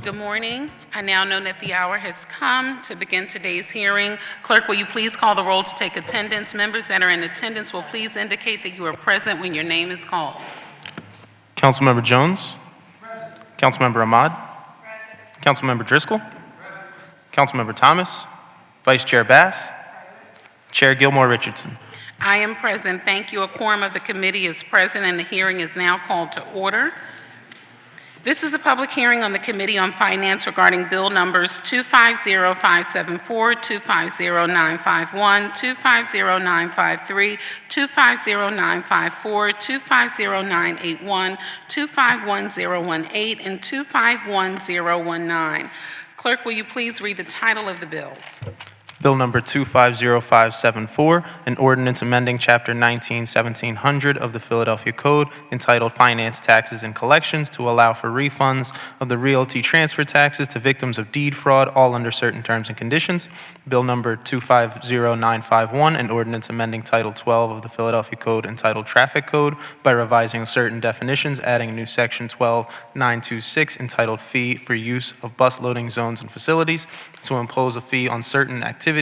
Good morning. I now know that the hour has come to begin today's hearing. Clerk, will you please call the roll to take attendance? Members that are in attendance will please indicate that you are present when your name is called. Councilmember Jones. Councilmember Ahmad. Councilmember Driscoll. Councilmember Thomas. Vice Chair Bass. Chair Gilmore Richardson. I am present. Thank you. A quorum of the committee is present and the hearing is now called to order. This is a public hearing on the Committee on Finance regarding bill numbers 250574, 250951, 250953, 250954, 250981, 251018, and 251019. Clerk, will you please read the title of the bills? Bill number 250574, an ordinance amending Chapter 19-1700 of the Philadelphia Code entitled Finance, Taxes, and Collections to allow for refunds of the realty transfer taxes to victims of deed fraud, all under certain terms and conditions. Bill number 250951, an ordinance amending Title 12 of the Philadelphia Code entitled Traffic Code by revising certain definitions, adding a new Section 12926 entitled Fee for Use of Bus Loading Zones and Facilities to impose a fee on certain activities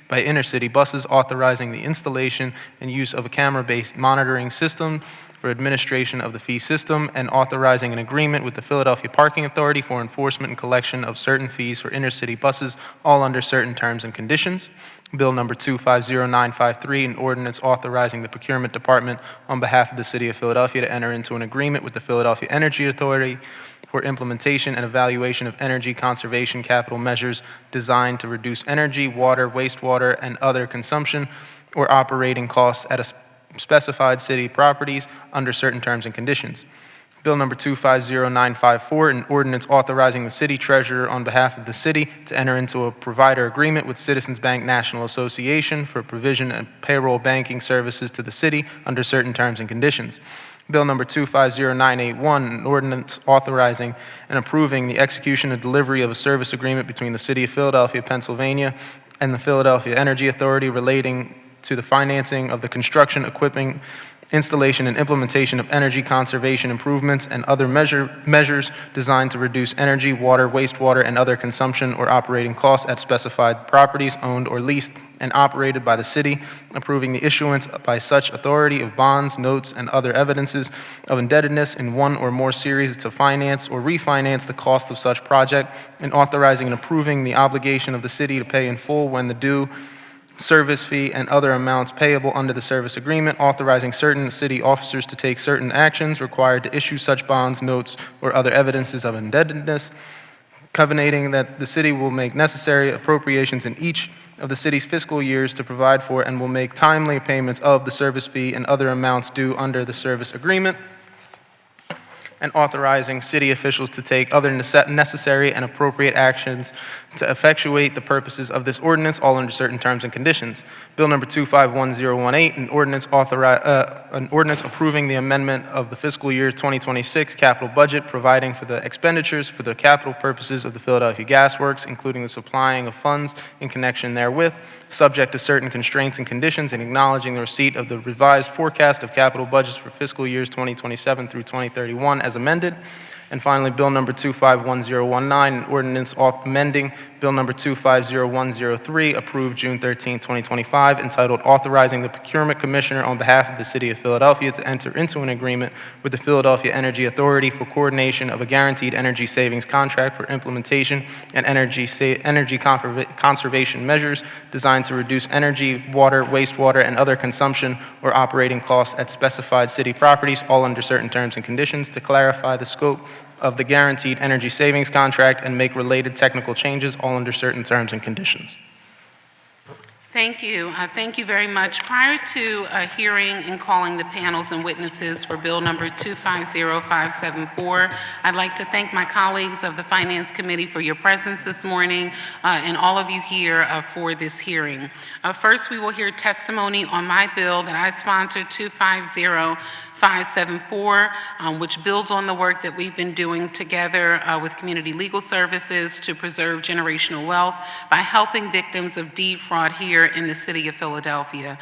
by intercity buses, authorizing the installation and use of a camera-based monitoring system for administration of the fee system, and authorizing an agreement with the Philadelphia Parking Authority for enforcement and collection of certain fees for intercity buses, all under certain terms and conditions. Bill number 250953, an ordinance authorizing the Procurement Department on behalf of the City of Philadelphia to enter into an agreement with the Philadelphia Energy Authority for implementation and evaluation of energy conservation capital measures designed to reduce energy, water, wastewater, and other consumption or operating costs at a specified city properties under certain terms and conditions. Bill number 250954, an ordinance authorizing the city treasurer on behalf of the city to enter into a provider agreement with Citizens Bank National Association for provision of payroll banking services to the city under certain terms and conditions. Bill number 250981, an ordinance authorizing and approving the execution and delivery of a service agreement between the City of Philadelphia, Pennsylvania, and the Philadelphia Energy Authority relating to the financing of the construction, equipping, installation, and implementation of energy conservation improvements and other measures designed to reduce energy, water, wastewater, and other consumption or operating costs at specified properties owned or leased and operated by the city, approving the issuance by such authority of bonds, notes, and other evidences of indebtedness in one or more series to finance or refinance the cost of such project, and authorizing and approving the obligation of the city to pay in full when the due service fee and other amounts payable under the service agreement, authorizing certain city officers to take certain actions required to issue such bonds, notes, or other evidences of indebtedness, covenanting that the city will make necessary appropriations in each of the city's fiscal years to provide for and will make timely payments of the service fee and other amounts due under the service agreement, and authorizing city officials to take other necessary and appropriate actions to effectuate the purposes of this ordinance, all under certain terms and conditions. Bill number 251018, an ordinance approving the amendment of the fiscal year 2026 capital budget, providing for the expenditures for the capital purposes of the Philadelphia Gas Works, including the supplying of funds in connection therewith, subject to certain constraints and conditions, and acknowledging the receipt of the revised forecast of capital budgets for fiscal years 2027 through 2031 as amended. And finally, Bill number 251019, an ordinance amending Bill number 250103, approved June 13, 2025, entitled Authorizing the Procurement Commissioner on behalf of the City of Philadelphia to enter into an agreement with the Philadelphia Energy Authority for coordination of a guaranteed energy savings contract for implementation and energy conservation measures designed to reduce energy, water, wastewater, and other consumption or operating costs at specified city properties, all under certain terms and conditions, to clarify the scope of the guaranteed energy savings contract and make related technical changes, all under certain terms and conditions. Thank you. Thank you very much. Prior to hearing and calling the panels and witnesses for bill number 250574, I'd like to thank my colleagues of the Finance Committee for your presence this morning and all of you here for this hearing. First, we will hear testimony on my bill that I sponsored, 250574. 574, which builds on the work that we've been doing together with Community Legal Services to preserve generational wealth by helping victims of deed fraud here in the city of Philadelphia.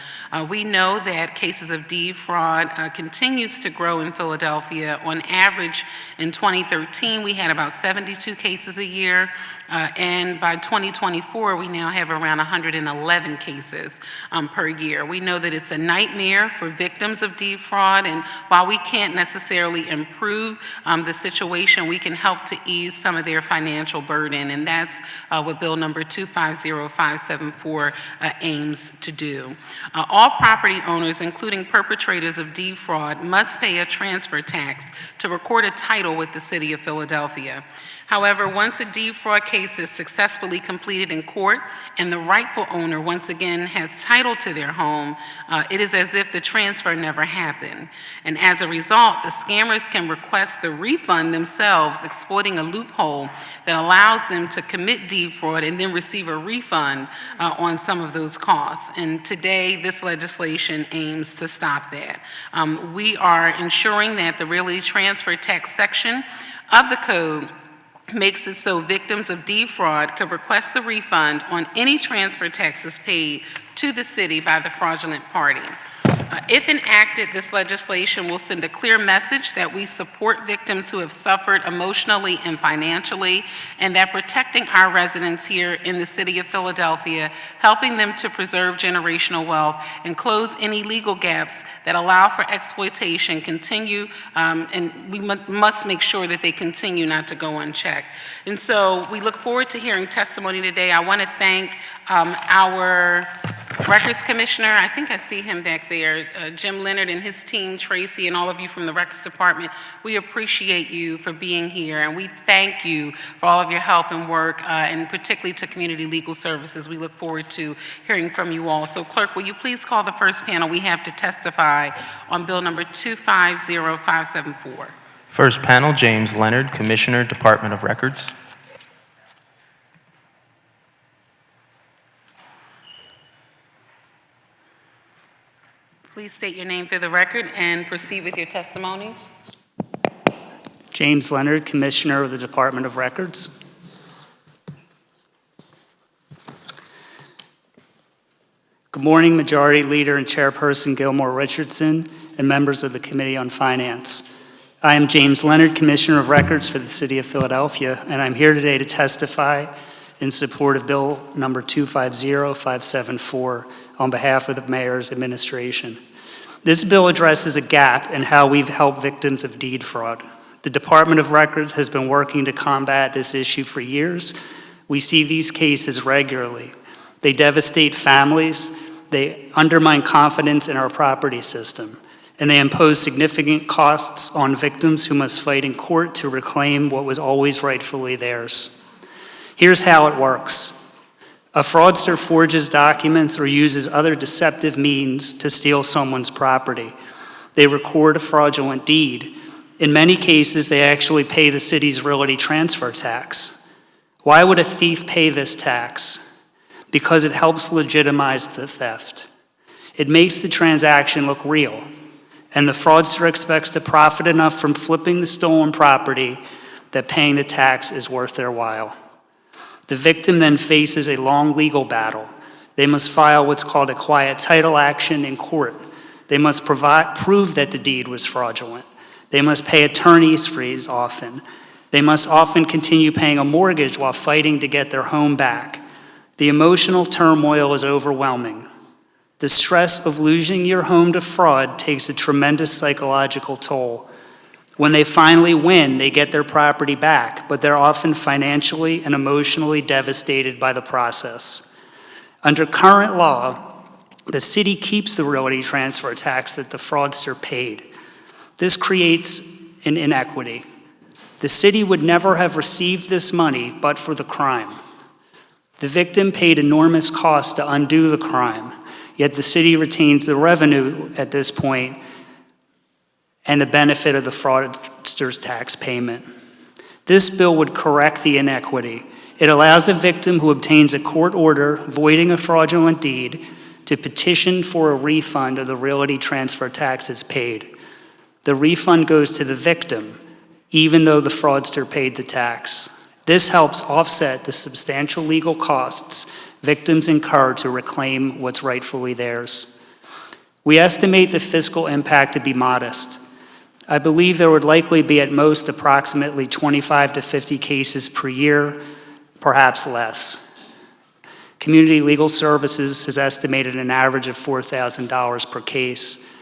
We know that cases of deed fraud continues to grow in Philadelphia. On average, in 2013, we had about 72 cases a year. And by 2024, we now have around 111 cases per year. We know that it's a nightmare for victims of deed fraud, and while we can't necessarily improve the situation, we can help to ease some of their financial burden, and that's what Bill number 250574 aims to do. All property owners, including perpetrators of deed fraud, must pay a transfer tax to record a title with the city of Philadelphia. However, once a deed fraud case is successfully completed in court and the rightful owner once again has title to their home, it is as if the transfer never happened. And as a result, the scammers can request the refund themselves, exploiting a loophole that allows them to commit deed fraud and then receive a refund on some of those costs. And today, this legislation aims to stop that. We are ensuring that the realty transfer tax section of the code makes it so victims of deed fraud could request the refund on any transfer taxes paid to the city by the fraudulent party. If enacted, this legislation will send a clear message that we support victims who have suffered emotionally and financially, and that protecting our residents here in the city of Philadelphia, helping them to preserve generational wealth and close any legal gaps that allow for exploitation continue, and we must make sure that they continue not to go unchecked. And so we look forward to hearing testimony today. I want to thank our Records Commissioner, I think I see him back there, Jim Leonard and his team, Tracy, and all of you from the Records Department. We appreciate you for being here, and we thank you for all of your help and work, and particularly to Community Legal Services. We look forward to hearing from you all. So, Clerk, will you please call the first panel we have to testify on Bill number 250574. First panel, James Leonard, Commissioner, Department of Records. Please state your name for the record and proceed with your testimony. James Leonard, Commissioner of the Department of Records. Good morning, Majority Leader and Chairperson Gilmore Richardson and members of the Committee on Finance. I am James Leonard, Commissioner of Records for the City of Philadelphia, and I'm here today to testify in support of Bill number 250574 on behalf of the Mayor's administration. This bill addresses a gap in how we've helped victims of deed fraud. The Department of Records has been working to combat this issue for years. We see these cases regularly. They devastate families, they undermine confidence in our property system, and they impose significant costs on victims who must fight in court to reclaim what was always rightfully theirs. Here's how it works. A fraudster forges documents or uses other deceptive means to steal someone's property. They record a fraudulent deed. In many cases, they actually pay the city's realty transfer tax. Why would a thief pay this tax? Because it helps legitimize the theft. It makes the transaction look real, and the fraudster expects to profit enough from flipping the stolen property that paying the tax is worth their while. The victim then faces a long legal battle. They must file what's called a quiet title action in court. They must prove that the deed was fraudulent. They must pay attorney's fees often. They must often continue paying a mortgage while fighting to get their home back. The emotional turmoil is overwhelming. The stress of losing your home to fraud takes a tremendous psychological toll. When they finally win, they get their property back, but they're often financially and emotionally devastated by the process. Under current law, the city keeps the realty transfer tax that the fraudster paid. This creates an inequity. The city would never have received this money but for the crime. The victim paid enormous costs to undo the crime, yet the city retains the revenue at this point and the benefit of the fraudster's tax payment. This bill would correct the inequity. It allows a victim who obtains a court order voiding a fraudulent deed to petition for a refund of the realty transfer taxes paid. The refund goes to the victim, even though the fraudster paid the tax. This helps offset the substantial legal costs victims incur to reclaim what's rightfully theirs. We estimate the fiscal impact to be modest. I believe there would likely be at most approximately 25 to 50 cases per year, perhaps less. Community Legal Services has estimated an average of $4,000 per case.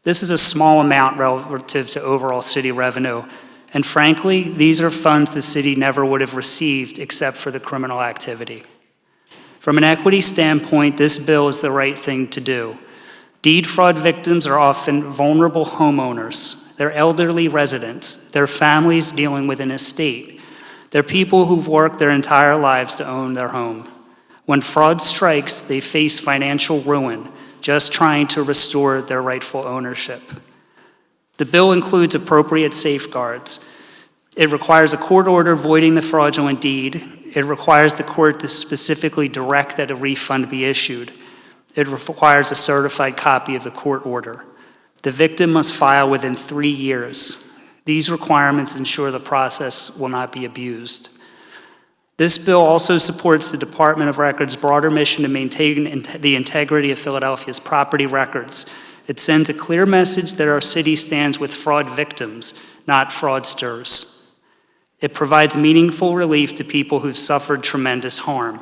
This is a small amount relative to overall city revenue, and frankly, these are funds the city never would have received except for the criminal activity. From an equity standpoint, this bill is the right thing to do. Deed fraud victims are often vulnerable homeowners. They're elderly residents. They're families dealing with an estate. They're people who've worked their entire lives to own their home. When fraud strikes, they face financial ruin just trying to restore their rightful ownership. The bill includes appropriate safeguards. It requires a court order voiding the fraudulent deed. It requires the court to specifically direct that a refund be issued. It requires a certified copy of the court order. The victim must file within 3 years. These requirements ensure the process will not be abused. This bill also supports the Department of Records' broader mission to maintain the integrity of Philadelphia's property records. It sends a clear message that our city stands with fraud victims, not fraudsters. It provides meaningful relief to people who've suffered tremendous harm.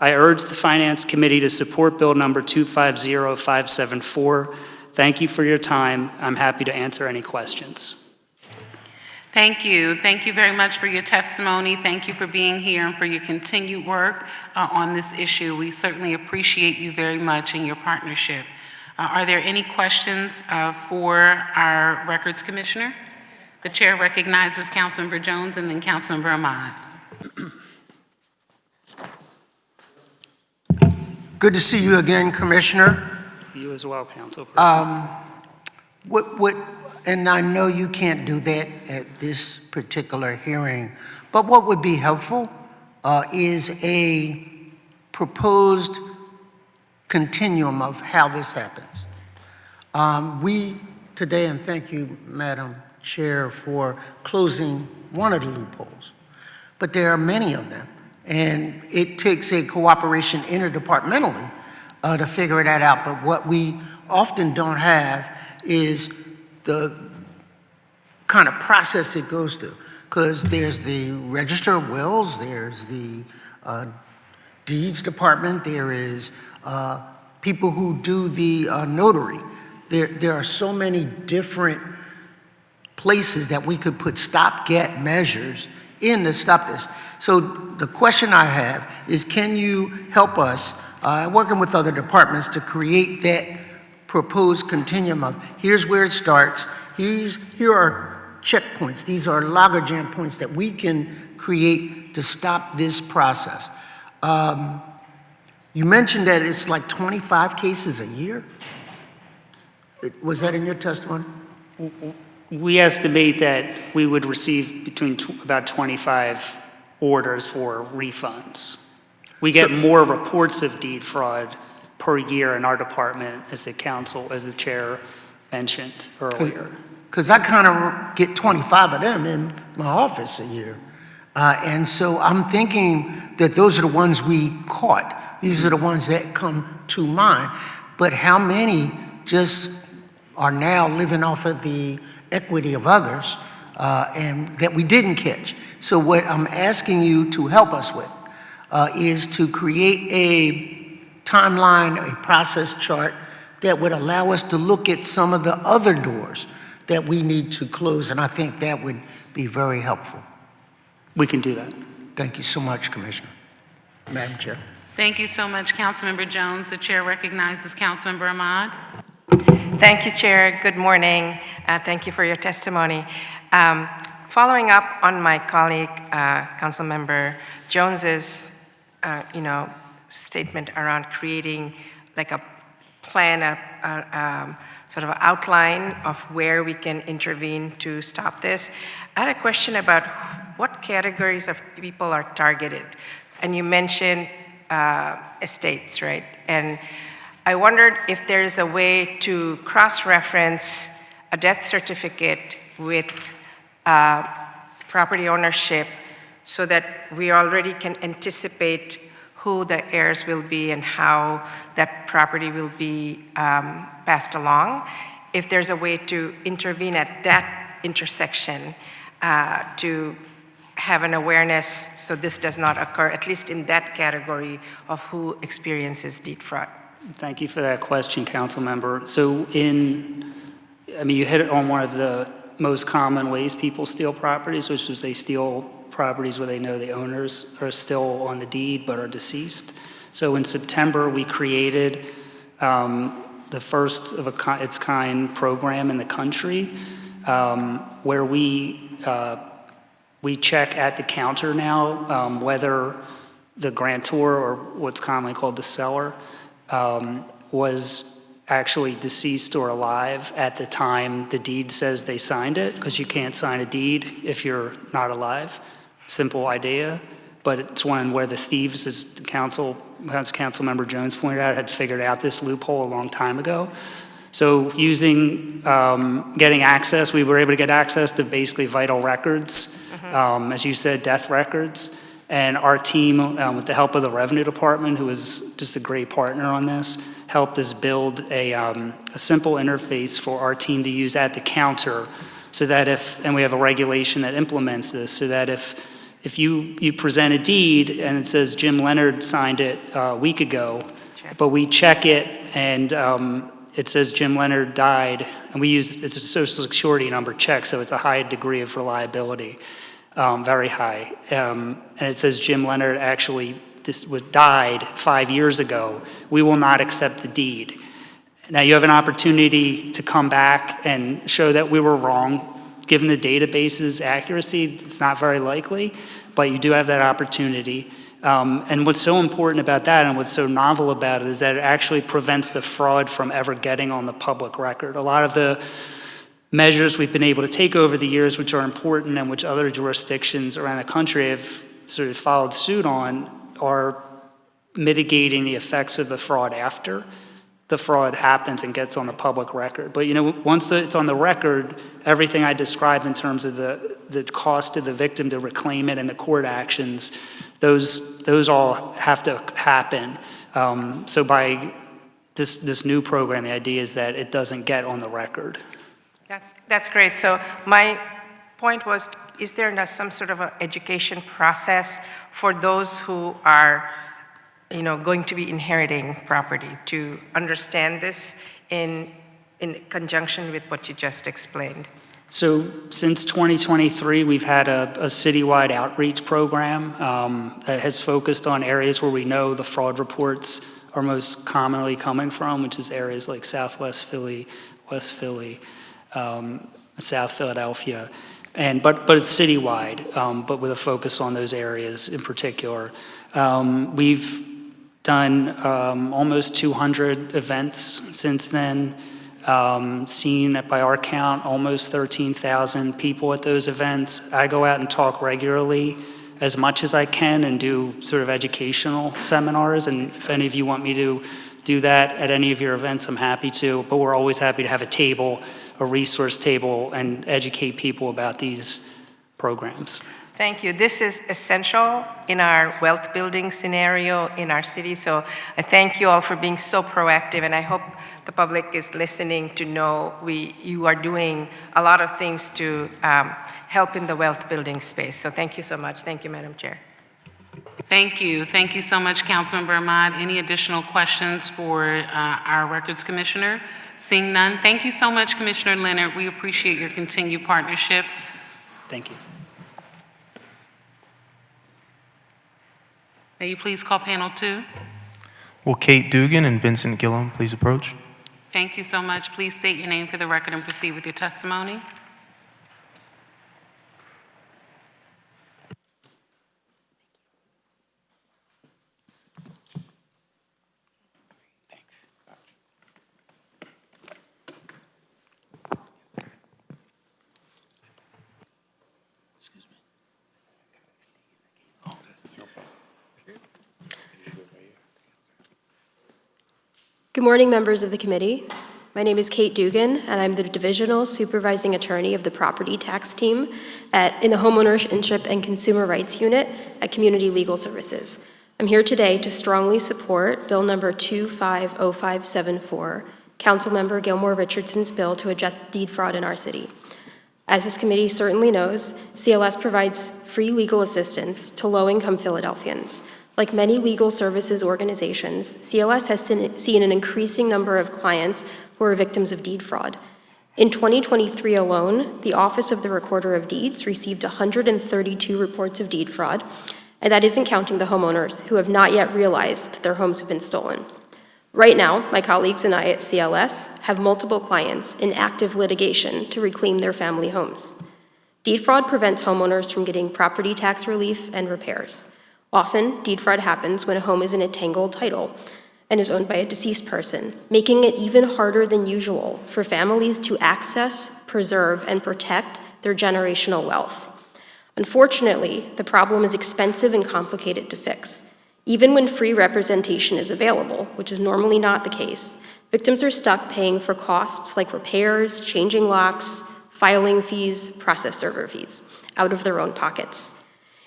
I urge the Finance Committee to support Bill number 250574. Thank you for your time. I'm happy to answer any questions. Thank you. Thank you very much for your testimony. Thank you for being here and for your continued work on this issue. We certainly appreciate you very much and your partnership. Are there any questions for our Records Commissioner? The chair recognizes Councilmember Jones and then Councilmember Ahmad. Good to see you again, Commissioner. You as well, Councilperson. And I know you can't do that at this particular hearing, but what would be helpful is a proposed continuum of how this happens. We today, and thank you, Madam Chair, for closing one of the loopholes, but there are many of them, and it takes a cooperation interdepartmentally to figure that out. But what we often don't have is the kind of process it goes through, because there's the Register of Wills, there's the Deeds Department, there is people who do the notary. There are so many different places that we could put stopgap measures in to stop this. So the question I have is, can you help us, working with other departments, to create that proposed continuum of here's where it starts, here are checkpoints, these are logjam points that we can create to stop this process. You mentioned that it's like 25 cases a year? Was that in your testimony? We estimate that we would receive between about 25 orders for refunds. We get more reports of deed fraud per year in our department, as the chair mentioned earlier. Because I kind of get 25 of them in my office a year. And so I'm thinking that those are the ones we caught. These are the ones that come to mind. But how many just are now living off of the equity of others and that we didn't catch? So what I'm asking you to help us with is to create a timeline, a process chart that would allow us to look at some of the other doors that we need to close, and I think that would be very helpful. We can do that. Thank you so much, Commissioner. Madam Chair. Thank you so much, Councilmember Jones. The chair recognizes Councilmember Ahmad. Thank you, Chair. Good morning. Thank you for your testimony. Following up on my colleague, Councilmember Jones's, statement around creating like a plan, sort of an outline of where we can intervene to stop this. I had a question about what categories of people are targeted. And you mentioned estates, right? And I wondered if there's a way to cross-reference a death certificate with property ownership so that we already can anticipate who the heirs will be and how that property will be passed along. If there's a way to intervene at that intersection to have an awareness so this does not occur, at least in that category of who experiences deed fraud. Thank you for that question, council member. So you hit on one of the most common ways people steal properties, which is they steal properties where they know the owners are still on the deed but are deceased. So in September, we created the first of its kind program in the country where we check at the counter now whether the grantor, or what's commonly called the seller, was actually deceased or alive at the time the deed says they signed it, because you can't sign a deed if you're not alive. Simple idea, but it's one where the thieves, as Council Member Jones pointed out, had figured out this loophole a long time ago. So using, getting access, we were able to get access to basically vital records, as you said, death records. And our team, with the help of the Revenue Department, who was just a great partner on this, helped us build a simple interface for our team to use at the counter, so that and we have a regulation that implements this, so that if you present a deed and it says Jim Leonard signed it a week ago, but we check it and it says Jim Leonard died, and it's a social security number check, so it's a high degree of reliability, very high. And it says Jim Leonard actually died 5 years ago, we will not accept the deed. Now you have an opportunity to come back and show that we were wrong. Given the database's accuracy, it's not very likely, but you do have that opportunity. And what's so important about that and what's so novel about it is that it actually prevents the fraud from ever getting on the public record. A lot of the measures we've been able to take over the years, which are important and which other jurisdictions around the country have sort of followed suit on, are mitigating the effects of the fraud after the fraud happens and gets on the public record. But once it's on the record, everything I described in terms of the cost to the victim to reclaim it and the court actions, those all have to happen. So by this new program, the idea is that it doesn't get on the record. That's great. So my point was, is there some sort of an education process for those who are going to be inheriting property to understand this in conjunction with what you just explained? So since 2023, we've had a citywide outreach program that has focused on areas where we know the fraud reports are most commonly coming from, which is areas like Southwest Philly, West Philly, South Philadelphia. But it's citywide, but with a focus on those areas in particular. We've done almost 200 events since then, seen by our count almost 13,000 people at those events. I go out and talk regularly as much as I can and do sort of educational seminars, and if any of you want me to do that at any of your events, I'm happy to, but we're always happy to have a table, a resource table, and educate people about these programs. Thank you. This is essential in our wealth building scenario in our city. So I thank you all for being so proactive, and I hope the public is listening to know you are doing a lot of things to help in the wealth building space. So thank you so much. Thank you, Madam Chair. Thank you. Thank you so much, Councilmember Ahmad. Any additional questions for our Records Commissioner? Seeing none, thank you so much, Commissioner Leonard. We appreciate your continued partnership. Thank you. May you please call panel 2? Will Kate Dugan and Vincent Gillum please approach? Thank you so much. Please state your name for the record and proceed with your testimony. Good morning, members of the committee. My name is Kate Dugan, and I'm the Divisional Supervising Attorney of the Property Tax Team in the Homeownership and Consumer Rights Unit at Community Legal Services. I'm here today to strongly support Bill number 250574, Councilmember Gilmore Richardson's bill to address deed fraud in our city. As this committee certainly knows, CLS provides free legal assistance to low-income Philadelphians. Like many legal services organizations, CLS has seen an increasing number of clients who are victims of deed fraud. In 2023 alone, the Office of the Recorder of Deeds received 132 reports of deed fraud, and that isn't counting the homeowners who have not yet realized that their homes have been stolen. Right now, my colleagues and I at CLS have multiple clients in active litigation to reclaim their family homes. Deed fraud prevents homeowners from getting property tax relief and repairs. Often, deed fraud happens when a home is in a tangled title and is owned by a deceased person, making it even harder than usual for families to access, preserve, and protect their generational wealth. Unfortunately, the problem is expensive and complicated to fix. Even when free representation is available, which is normally not the case, victims are stuck paying for costs like repairs, changing locks, filing fees, process server fees, out of their own pockets.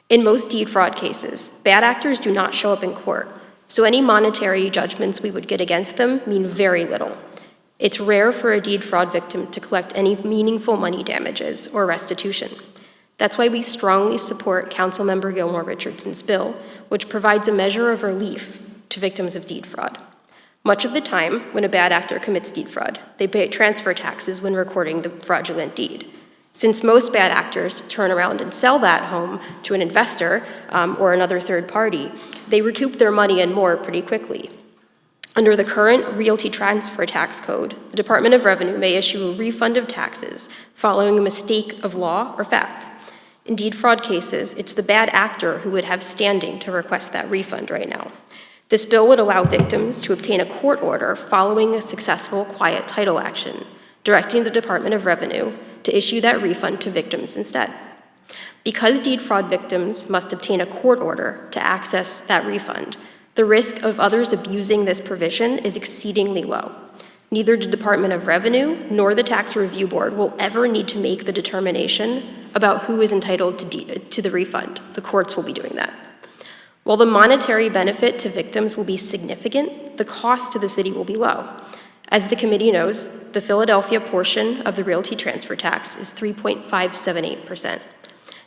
In most deed fraud cases, bad actors do not show up in court, so any monetary judgments we would get against them mean very little. It's rare for a deed fraud victim to collect any meaningful money damages or restitution. That's why we strongly support Councilmember Gilmore Richardson's bill, which provides a measure of relief to victims of deed fraud. Much of the time, when a bad actor commits deed fraud, they pay transfer taxes when recording the fraudulent deed. Since most bad actors turn around and sell that home to an investor or another third party, they recoup their money and more pretty quickly. Under the current Realty Transfer Tax Code, the Department of Revenue may issue a refund of taxes following a mistake of law or fact. In deed fraud cases, it's the bad actor who would have standing to request that refund right now. This bill would allow victims to obtain a court order following a successful quiet title action, directing the Department of Revenue to issue that refund to victims instead. Because deed fraud victims must obtain a court order to access that refund, the risk of others abusing this provision is exceedingly low. Neither the Department of Revenue nor the Tax Review Board will ever need to make the determination about who is entitled to the refund. The courts will be doing that. While the monetary benefit to victims will be significant, the cost to the city will be low. As the committee knows, the Philadelphia portion of the realty transfer tax is 3.578%.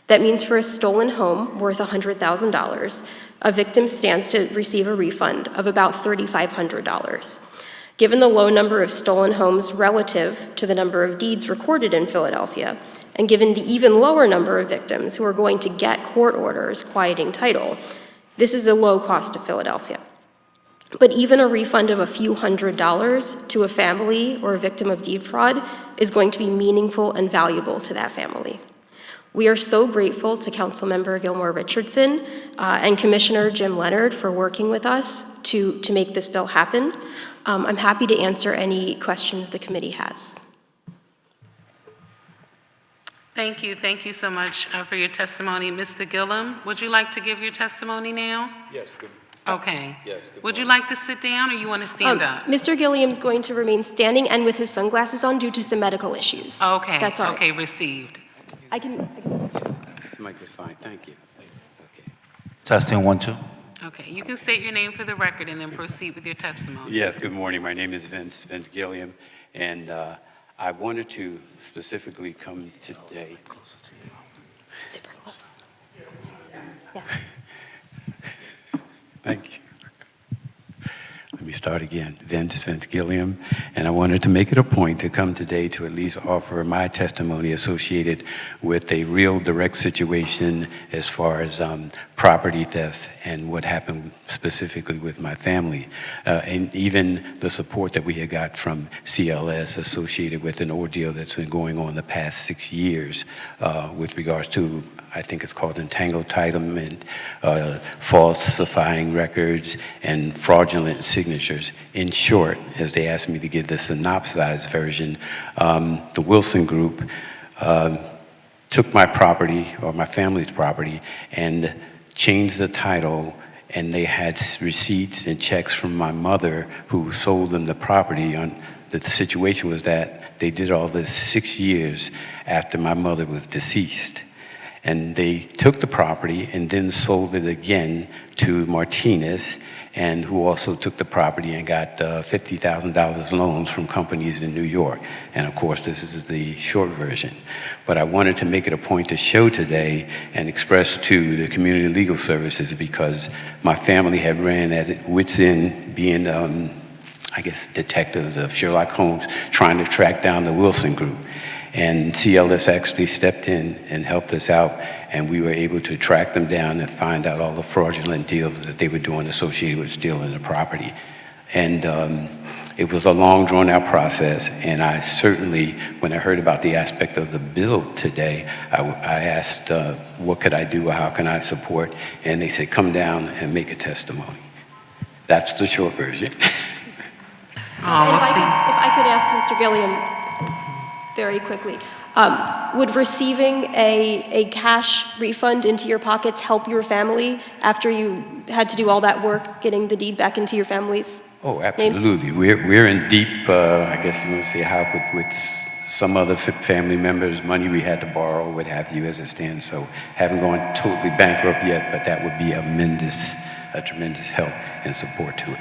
That means for a stolen home worth $100,000, a victim stands to receive a refund of about $3,500. Given the low number of stolen homes relative to the number of deeds recorded in Philadelphia, and given the even lower number of victims who are going to get court orders quieting title, this is a low cost to Philadelphia. But even a refund of a few $100s to a family or a victim of deed fraud is going to be meaningful and valuable to that family. We are so grateful to Councilmember Gilmore Richardson and Commissioner Jim Leonard for working with us to make this bill happen. I'm happy to answer any questions the committee has. Thank you so much for your testimony. Mr. Gillum, would you like to give your testimony now? Yes, good. Okay. Yes, good Would you morning. like to sit down or you want to stand up? Mr. Gilliam's going to remain standing and with his sunglasses on due to some medical issues. Okay, That's all. okay, received. I can This mic is fine, thank you. Okay. Testing 1, 2. Okay, you can state your name for the record and then proceed with your testimony. Yes, good morning. My name is Vince Gilliam, and I wanted to specifically come today. super close. Yeah. Thank you. Let me start again. Vince Gilliam, and I wanted to make it a point to come today to at least offer my testimony associated with a real direct situation as far as property theft and what happened specifically with my family, and even the support that we had got from CLS associated with an ordeal that's been going on the past 6 years with regards to, I think it's called entangled entitlement, falsifying records, and fraudulent signatures. In short, as they asked me to give the synopsized version, the Wilson Group took my property, or my family's property, and changed the title, and they had receipts and checks from my mother who sold them the property on the situation was that they did all this 6 years after my mother was deceased. And they took the property and then sold it again to Martinez, and who also took the property and got $50,000 loans from companies in New York. And of course, this is the short version. But I wanted to make it a point to show today and express to the Community Legal Services, because my family had ran at it wits end, being, I guess, detectives of Sherlock Holmes, trying to track down the Wilson Group. And CLS actually stepped in and helped us out, and we were able to track them down and find out all the fraudulent deals that they were doing associated with stealing the property. And it was a long, drawn-out process, and I certainly, when I heard about the aspect of the bill today, I asked, what could I do, or how can I support? And they said, come down and make a testimony. That's the short version. And if I could ask Mr. Gilliam very quickly, would receiving a cash refund into your pockets help your family after you had to do all that work getting the deed back into your family's Oh, name? absolutely. We're in deep, I guess you want to say, help with some other family members, money we had to borrow, what have you, as it stands. So haven't gone totally bankrupt yet, but that would be a tremendous help and support to it.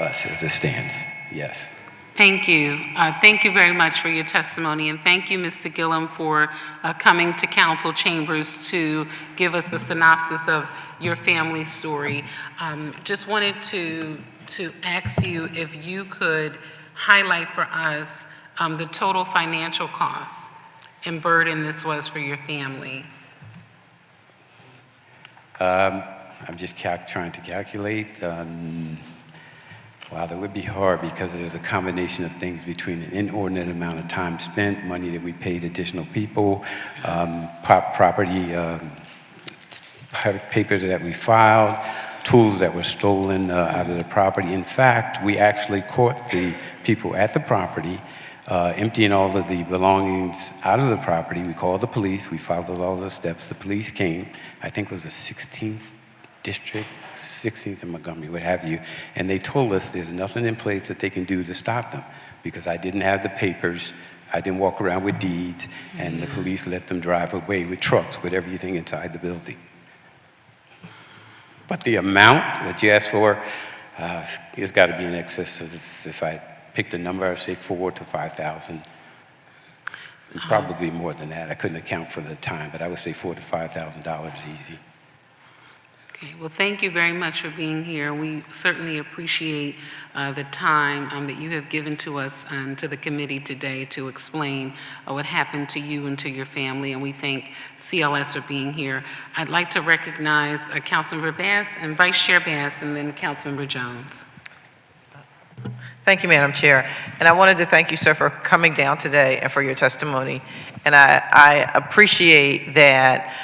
Us as it stands, yes. Thank you. Thank you very much for your testimony, and thank you, Mr. Gillum, for coming to council chambers to give us a synopsis of your family story. Just wanted to ask you if you could highlight for us the total financial costs and burden this was for your family. I'm just trying to calculate. Wow, that would be hard because there's a combination of things between an inordinate amount of time spent, money that we paid additional people, property papers that we filed, tools that were stolen out of the property. In fact, we actually caught the people at the property emptying all of the belongings out of the property. We called the police. We followed all the steps. The police came. I think it was the 16th district, 16th in Montgomery, what have you, and they told us there's nothing in place that they can do to stop them, because I didn't have the papers, I didn't walk around with deeds, and the police let them drive away with trucks, with everything inside the building. But the amount that you asked for, it's got to be in excess of, if I picked a number, I would say $4,000 to $5,000. Probably more than that. I couldn't account for the time, but I would say $4,000 to $5,000 easy. Okay, well, thank you very much for being here. We certainly appreciate the time that you have given to us and to the committee today to explain what happened to you and to your family, and we thank CLS for being here. I'd like to recognize Councilmember Bass and Vice Chair Bass, and then Councilmember Jones. Thank you, Madam Chair. And I wanted to thank you, sir, for coming down today and for your testimony. And I appreciate that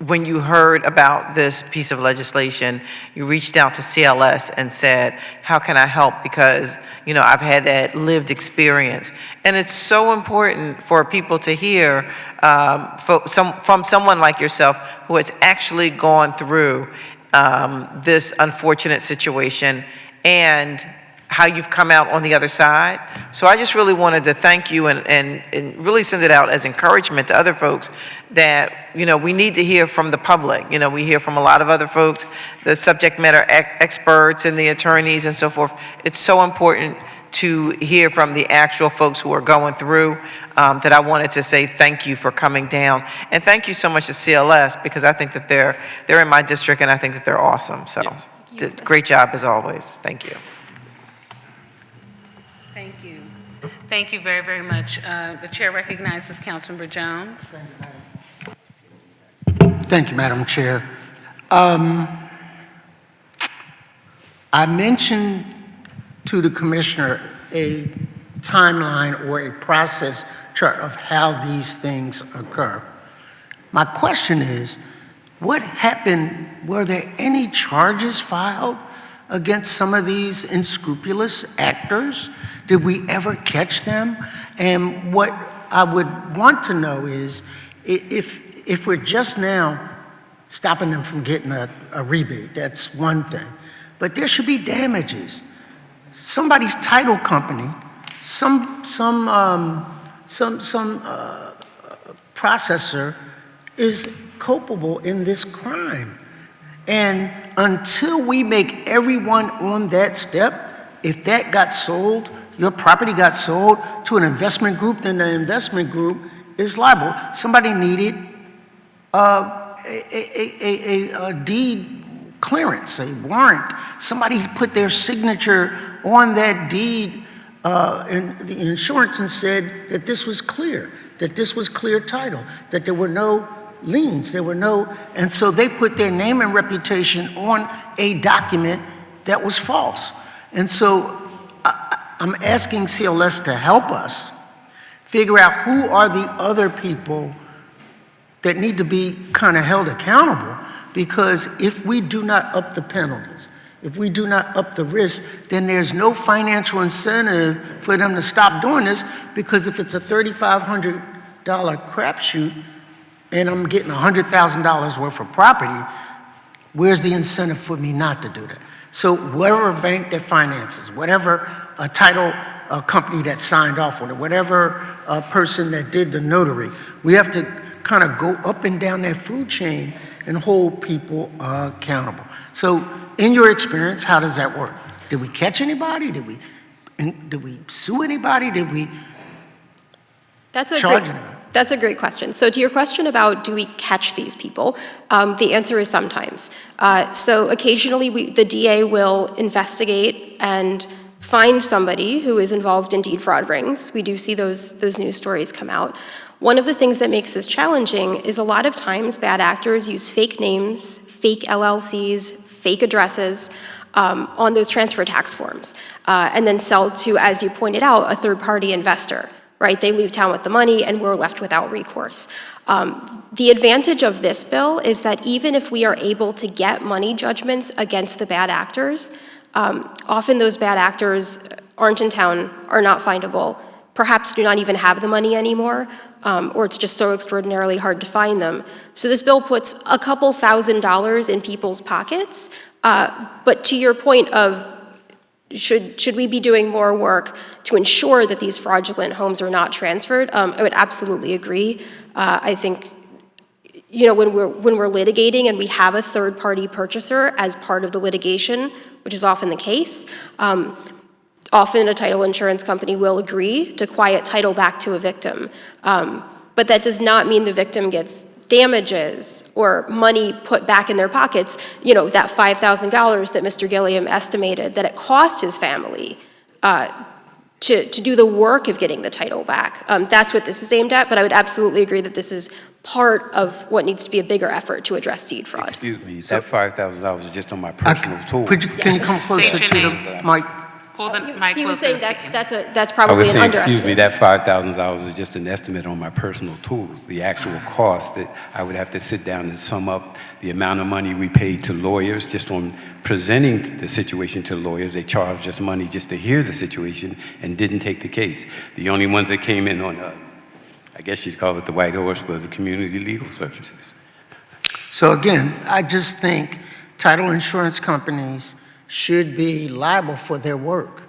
when you heard about this piece of legislation, you reached out to CLS and said, how can I help? Because, you know, I've had that lived experience. And it's so important for people to hear from someone like yourself who has actually gone through this unfortunate situation and how you've come out on the other side. So I just really wanted to thank you and really send it out as encouragement to other folks that, you know, we need to hear from the public. You know, we hear from a lot of other folks, the subject matter experts and the attorneys and so forth. It's so important to hear from the actual folks who are going through that I wanted to say thank you for coming down. And thank you so much to CLS, because I think that they're in my district and I think that they're awesome. So Yes. Great job as always. Thank you. Thank you. Thank you very, very much. The chair recognizes Councilmember Jones. Thank you, Madam Chair. I mentioned to the Commissioner a timeline or a process chart of how these things occur. My question is, what happened? Were there any charges filed against some of these unscrupulous actors? Did we ever catch them? And what I would want to know is, if we're just now stopping them from getting a rebate, that's one thing. But there should be damages. somebody's title company, some processor is culpable in this crime. And until we make everyone on that step, if that got sold, your property got sold to an investment group, then the investment group is liable. Somebody needed a deed clearance, a warrant. Somebody put their signature on that deed and the insurance and said that this was clear, that this was clear title, that there were no liens, there were no, and so they put their name and reputation on a document that was false. And so I'm asking CLS to help us figure out who are the other people that need to be kind of held accountable, because if we do not up the penalties, if we do not up the risk, then there's no financial incentive for them to stop doing this, because if it's a $3,500 crapshoot and I'm getting $100,000 worth of property, where's the incentive for me not to do that? So whatever bank that finances, whatever title company that signed off on it, whatever person that did the notary, we have to kind of go up and down that food chain and hold people accountable. So in your experience, how does that work? Did we catch anybody? Did we sue anybody? Did we charge anybody? That's a great question. So to your question about do we catch these people, the answer is sometimes. So occasionally the DA will investigate and find somebody who is involved in deed fraud rings. We do see those news stories come out. One of the things that makes this challenging is a lot of times bad actors use fake names, fake LLCs, fake addresses on those transfer tax forms, and then sell to, as you pointed out, a third-party investor, right? They leave town with the money and we're left without recourse. The advantage of this bill is that even if we are able to get money judgments against the bad actors, often those bad actors aren't in town, are not findable, perhaps do not even have the money anymore, or it's just so extraordinarily hard to find them. So this bill puts a couple $1,000s in people's pockets, but to your point of should we be doing more work to ensure that these fraudulent homes are not transferred, I would absolutely agree. I think, you know, when we're litigating and we have a third-party purchaser as part of the litigation, which is often the case, often a title insurance company will agree to quiet title back to a victim. But that does not mean the victim gets damages or money put back in their pockets. You know, that $5,000 that Mr. Gilliam estimated that it cost his family to do the work of getting the title back. That's what this is aimed at, but I would absolutely agree that this is part of what needs to be a bigger effort to address deed fraud. Excuse me, that $5,000 is just on my personal tools. Can you come closer State to your the name. mic? Pull the mic He was closer saying to the that's speaker. probably I was an saying, underestimate. excuse me, that $5,000 is just an estimate on my personal tools. The actual cost that I would have to sit down and sum up the amount of money we paid to lawyers just on presenting the situation to lawyers. They charged us money just to hear the situation and didn't take the case. The only ones that came in on, I guess you'd call it the white horse, was the community legal services. So again, I just think title insurance companies should be liable for their work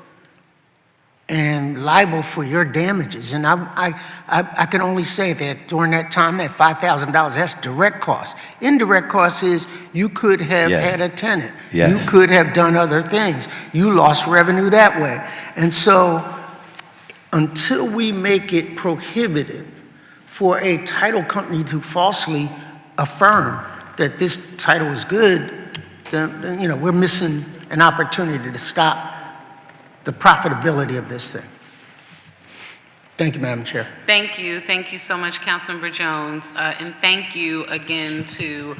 and liable for your damages. And I can only say that during that time, that $5,000, that's direct cost. Indirect cost is you could have Yes. had a tenant. Yes. You could have done other things. You lost revenue that way. And so until we make it prohibitive for a title company to falsely affirm that this title is good, then, you know, we're missing an opportunity to stop the profitability of this thing. Thank you, Madam Chair. Thank you so much, Councilmember Jones, and thank you again to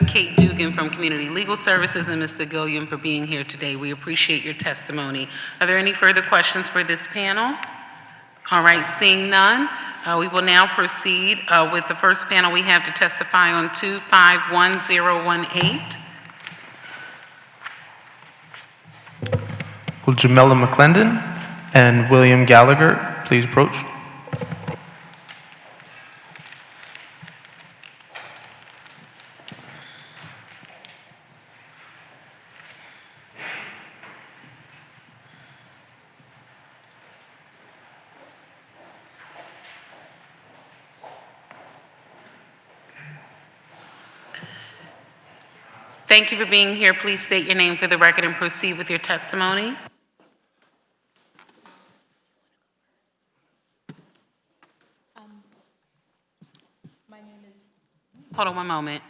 Kate Dugan from Community Legal Services and Mr. Gilliam for being here today. We appreciate your testimony. Are there any further questions for this panel? All right, seeing none, we will now proceed with the first panel we have to testify on 251018. Will Jamela McClendon and William Gallagher please approach? Thank you for being here. Please state your name for the record and proceed with your testimony. Hold on one moment.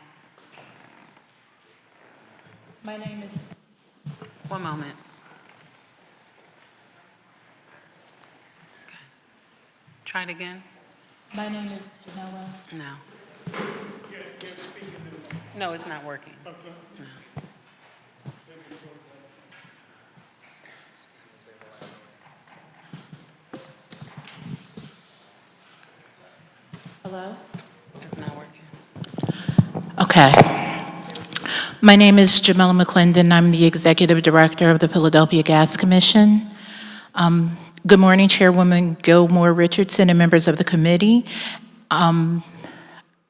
My name is, One moment. Okay. Try it again. my name is Janella. No. No, it's not working. No. Hello? It's not working. Okay. My name is Jamela McClendon. I'm the Executive Director of the Philadelphia Gas Commission. Good morning, Chairwoman Gilmore Richardson and members of the committee.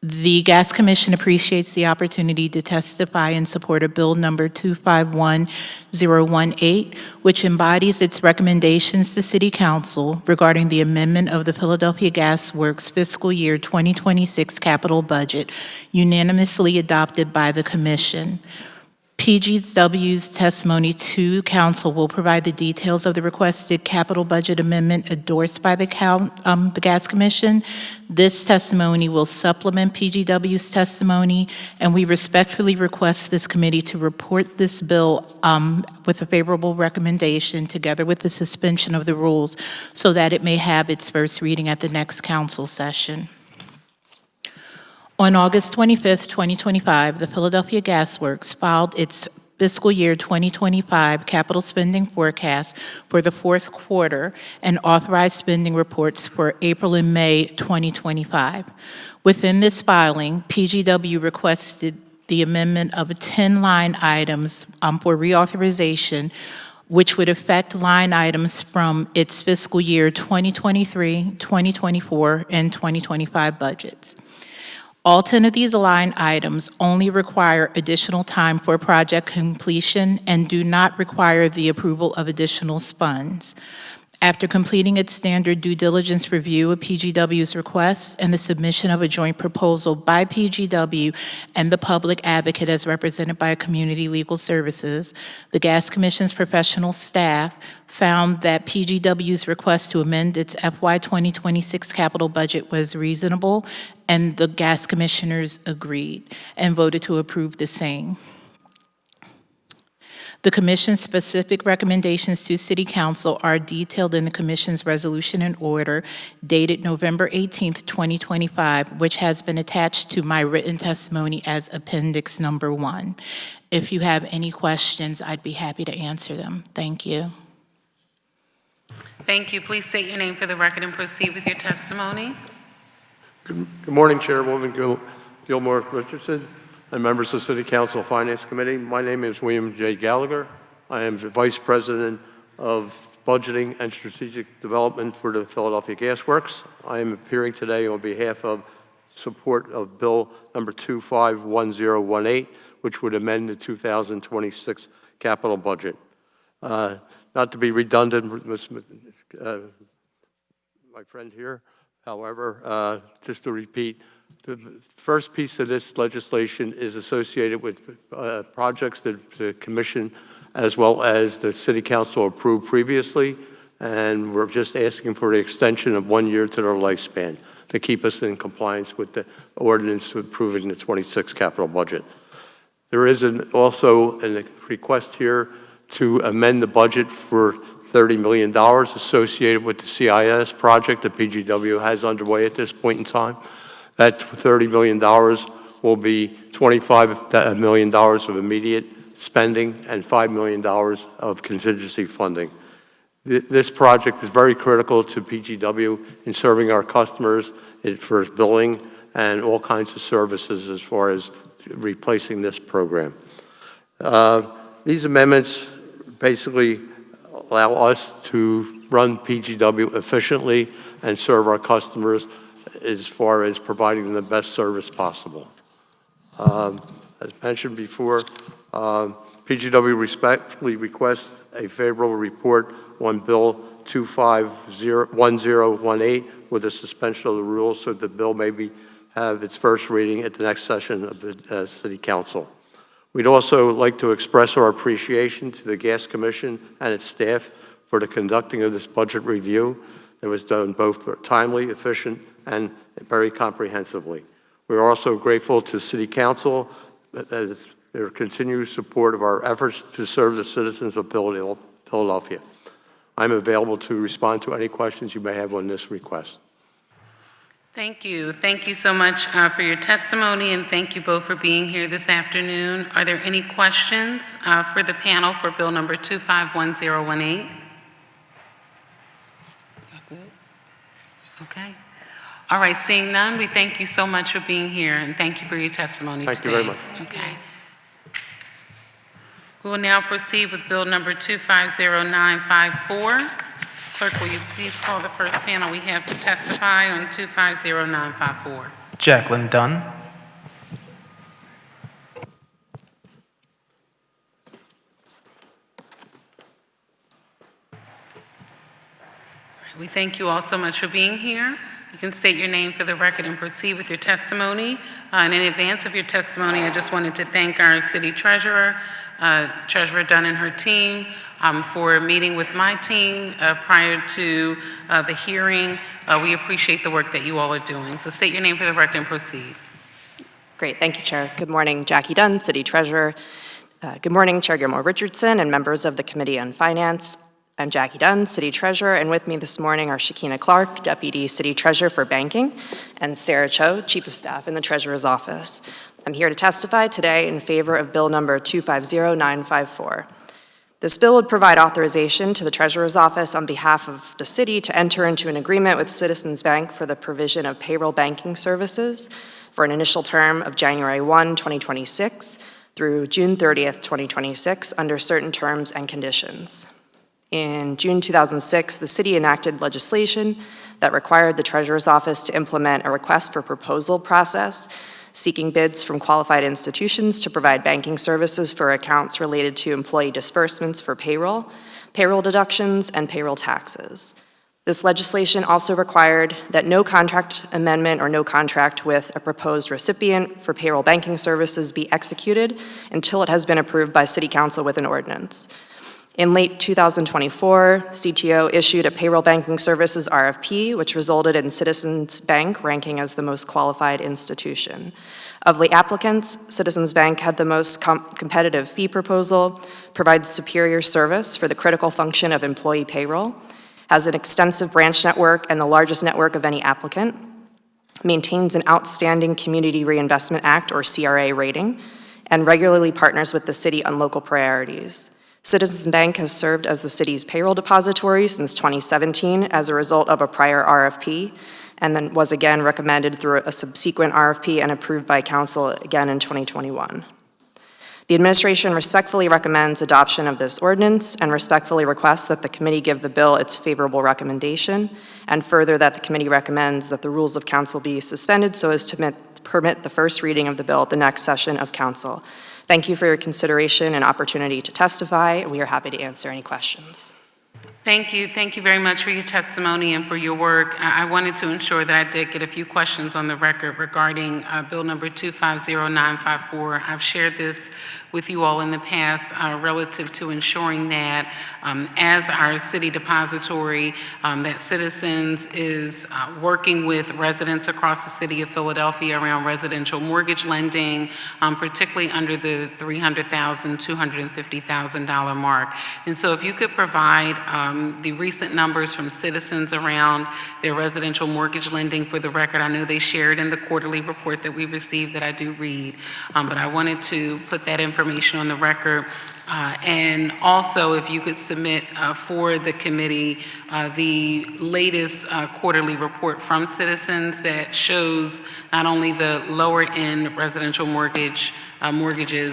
The Gas Commission appreciates the opportunity to testify in support of Bill Number 251018, which embodies its recommendations to City Council regarding the amendment of the Philadelphia Gas Works fiscal year 2026 capital budget, unanimously adopted by the Commission. PGW's testimony to council will provide the details of the requested capital budget amendment endorsed by the Gas Commission. This testimony will supplement PGW's testimony, and we respectfully request this committee to report this bill with a favorable recommendation together with the suspension of the rules so that it may have its first reading at the next council session. On August 25th, 2025, the Philadelphia Gas Works filed its fiscal year 2025 capital spending forecast for the fourth quarter and authorized spending reports for April and May 2025. Within this filing, PGW requested the amendment of 10 line items for reauthorization, which would affect line items from its fiscal year 2023, 2024, and 2025 budgets. All 10 of these line items only require additional time for project completion and do not require the approval of additional funds. After completing its standard due diligence review of PGW's requests and the submission of a joint proposal by PGW and the public advocate as represented by Community Legal Services, the Gas Commission's professional staff found that PGW's request to amend its FY 2026 capital budget was reasonable, and the Gas Commissioners agreed and voted to approve the same. The Commission's specific recommendations to City Council are detailed in the Commission's resolution and order dated November 18th, 2025, which has been attached to my written testimony as Appendix Number 1. If you have any questions, I'd be happy to answer them. Thank you. Thank you. Please state your name for the record and proceed with your testimony. Good morning, Chairwoman Gilmore Richardson and members of the City Council Finance Committee. My name is William J. Gallagher. I am the Vice President of Budgeting and Strategic Development for the Philadelphia Gas Works. I am appearing today on behalf of support of Bill Number 251018, which would amend the 2026 capital budget. Not to be redundant with my friend here, however, just to repeat, the first piece of this legislation is associated with projects that the Commission as well as the City Council approved previously, and we're just asking for the extension of 1 year to their lifespan to keep us in compliance with the ordinance approving the 26 capital budget. There is also a request here to amend the budget for $30 million associated with the CIS project that PGW has underway at this point in time. That $30 million will be $25 million of immediate spending and $5 million of contingency funding. This project is very critical to PGW in serving our customers for billing and all kinds of services as far as replacing this program. These amendments basically allow us to run PGW efficiently and serve our customers as far as providing them the best service possible. As mentioned before, PGW respectfully requests a favorable report on Bill 251018 with a suspension of the rules so the bill may have its first reading at the next session of the City Council. We'd also like to express our appreciation to the Gas Commission and its staff for the conducting of this budget review that was done both timely, efficient, and very comprehensively. We're also grateful to City Council for their continued support of our efforts to serve the citizens of Philadelphia. I'm available to respond to any questions you may have on this request. Thank you. Thank you so much for your testimony, and thank you both for being here this afternoon. Are there any questions for the panel for Bill number 251018? Good. Okay. All right, seeing none, we thank you so much for being here, and thank you for your testimony today. Thank you very much. Okay. We will now proceed with Bill number 250954. Clerk, will you please call the first panel we have to testify on 250954? Jacqueline Dunn. We thank you all so much for being here. You can state your name for the record and proceed with your testimony. And in advance of your testimony, I just wanted to thank our city treasurer, Treasurer Dunn and her team, for meeting with my team prior to the hearing. We appreciate the work that you all are doing. So state your name for the record and proceed. Great, thank you, Chair. Good morning, Jackie Dunn, City Treasurer. Good morning, Chair Gilmore Richardson and members of the Committee on Finance. I'm Jackie Dunn, City Treasurer, and with me this morning are Shakina Clark, Deputy City Treasurer for Banking, and Sarah Cho, Chief of Staff in the Treasurer's Office. I'm here to testify today in favor of Bill number 250954. This bill would provide authorization to the Treasurer's Office on behalf of the city to enter into an agreement with Citizens Bank for the provision of payroll banking services for an initial term of January 1, 2026 through June 30th, 2026 under certain terms and conditions. In June 2006, the city enacted legislation that required the Treasurer's Office to implement a request for proposal process seeking bids from qualified institutions to provide banking services for accounts related to employee disbursements for payroll, payroll deductions, and payroll taxes. This legislation also required that no contract amendment or no contract with a proposed recipient for payroll banking services be executed until it has been approved by City Council with an ordinance. In late 2024, CTO issued a payroll banking services RFP, which resulted in Citizens Bank ranking as the most qualified institution. Of the applicants, Citizens Bank had the most competitive fee proposal, provides superior service for the critical function of employee payroll, has an extensive branch network and the largest network of any applicant, maintains an outstanding Community Reinvestment Act or CRA rating, and regularly partners with the city on local priorities. Citizens Bank has served as the city's payroll depository since 2017 as a result of a prior RFP, and then was again recommended through a subsequent RFP and approved by council again in 2021. The administration respectfully recommends adoption of this ordinance and respectfully requests that the committee give the bill its favorable recommendation, and further that the committee recommends that the rules of council be suspended so as to permit the first reading of the bill at the next session of council. Thank you for your consideration and opportunity to testify. We are happy to answer any questions. Thank you. Thank you very much for your testimony and for your work. I wanted to ensure that I did get a few questions on the record regarding Bill number 250954. I've shared this with you all in the past relative to ensuring that as our city depository, that Citizens is working with residents across the city of Philadelphia around residential mortgage lending, particularly under the $300,000, $250,000 mark. And so if you could provide the recent numbers from Citizens around their residential mortgage lending for the record. I know they shared in the quarterly report that we received that I do read, but I wanted to put that information on the record. And also, if you could submit for the committee the latest quarterly report from Citizens that shows not only the lower end residential mortgages,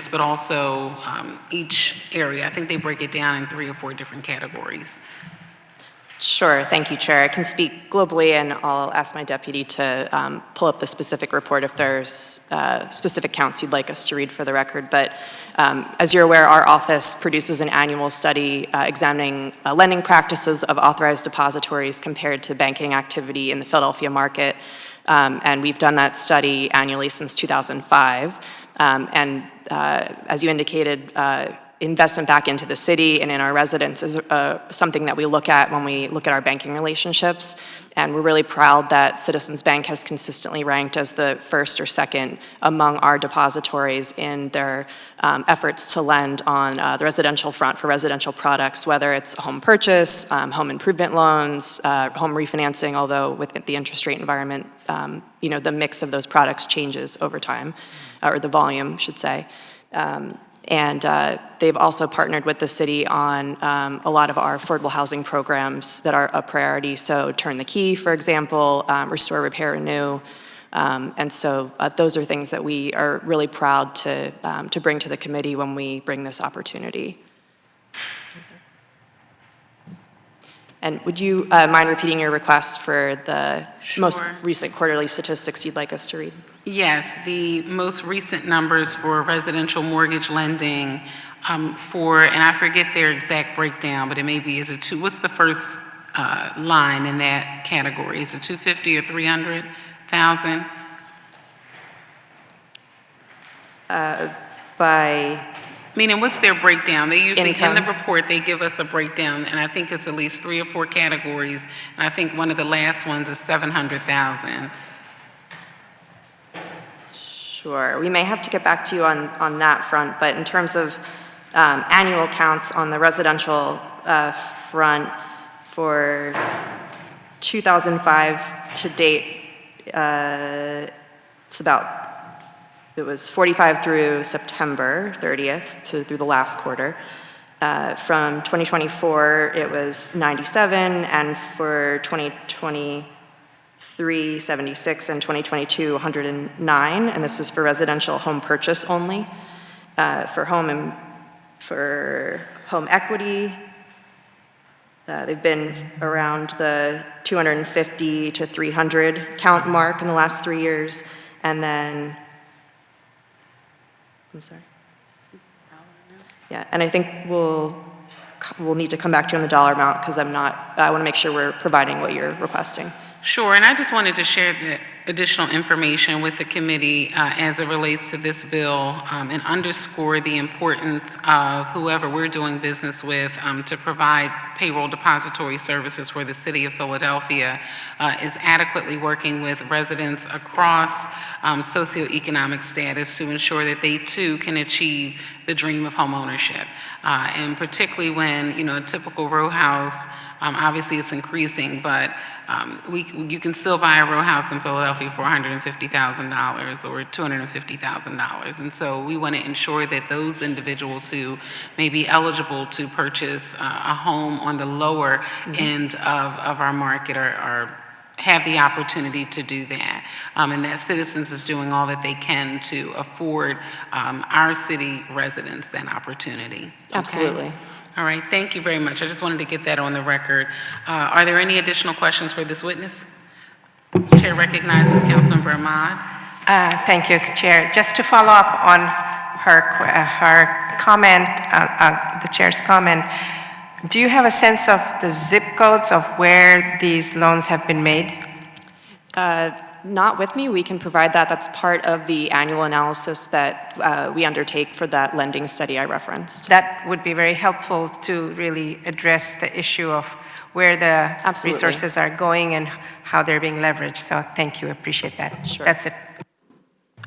but also each area. I think they break it down in 3 or 4 different categories. Sure, thank you, Chair. I can speak globally, and I'll ask my deputy to pull up the specific report if there's specific counts you'd like us to read for the record. But as you're aware, our office produces an annual study examining lending practices of authorized depositories compared to banking activity in the Philadelphia market. And we've done that study annually since 2005. And as you indicated, investment back into the city and in our residents is something that we look at when we look at our banking relationships. And we're really proud that Citizens Bank has consistently ranked as the first or second among our depositories in their efforts to lend on the residential front for residential products, whether it's home purchase, home improvement loans, home refinancing, although with the interest rate environment, the mix of those products changes over time, or the volume, should say. And they've also partnered with the city on a lot of our affordable housing programs that are a priority. So Turn the Key, for example, Restore, Repair, Renew. And so those are things that we are really proud to bring to the committee when we bring this opportunity. And would you mind repeating your request for the most recent quarterly statistics you'd like us to read? Yes, the most recent numbers for residential mortgage lending and I forget their exact breakdown, but it may be, what's the first line in that category? Is it 250 or 300,000? Meaning, what's their breakdown? They usually, in the report, they give us a breakdown, and I think it's at least 3 or 4 categories, and I think one of the last ones is 700,000. Sure, we may have to get back to you on that front, but in terms of annual counts on the residential front for 2005 to date, it was 45 through September 30th, through the last quarter. From 2024, it was 97, and for 2023, 76, and 2022, 109, and this is for residential home purchase only. For home equity, they've been around the 250 to 300 count mark in the last 3 years, and then, yeah, and I think we'll need to come back to you on the dollar amount because I want to make sure we're providing what you're requesting. Sure, and I just wanted to share the additional information with the committee as it relates to this bill and underscore the importance of whoever we're doing business with to provide payroll depository services for the city of Philadelphia is adequately working with residents across socioeconomic status to ensure that they too can achieve the dream of home ownership. And particularly when, a typical row house, obviously it's increasing, but you can still buy a row house in Philadelphia for $150,000 or $250,000. And so we want to ensure that those individuals who may be eligible to purchase a home on the lower end of our market have the opportunity to do that. And that Citizens is doing all that they can to afford our city residents that opportunity. Okay? Absolutely. All right, thank you very much. I just wanted to get that on the record. Are there any additional questions for this witness? Chair recognizes Councilmember Ahmad. Thank you, Chair. Just to follow up on her comment, the Chair's comment, do you have a sense of the zip codes of where these loans have been made? Not with me. We can provide that. That's part of the annual analysis that we undertake for that lending study I referenced. That would be very helpful to really address the issue of where the resources are going and how they're being leveraged. So thank you. Appreciate that. Sure. That's it.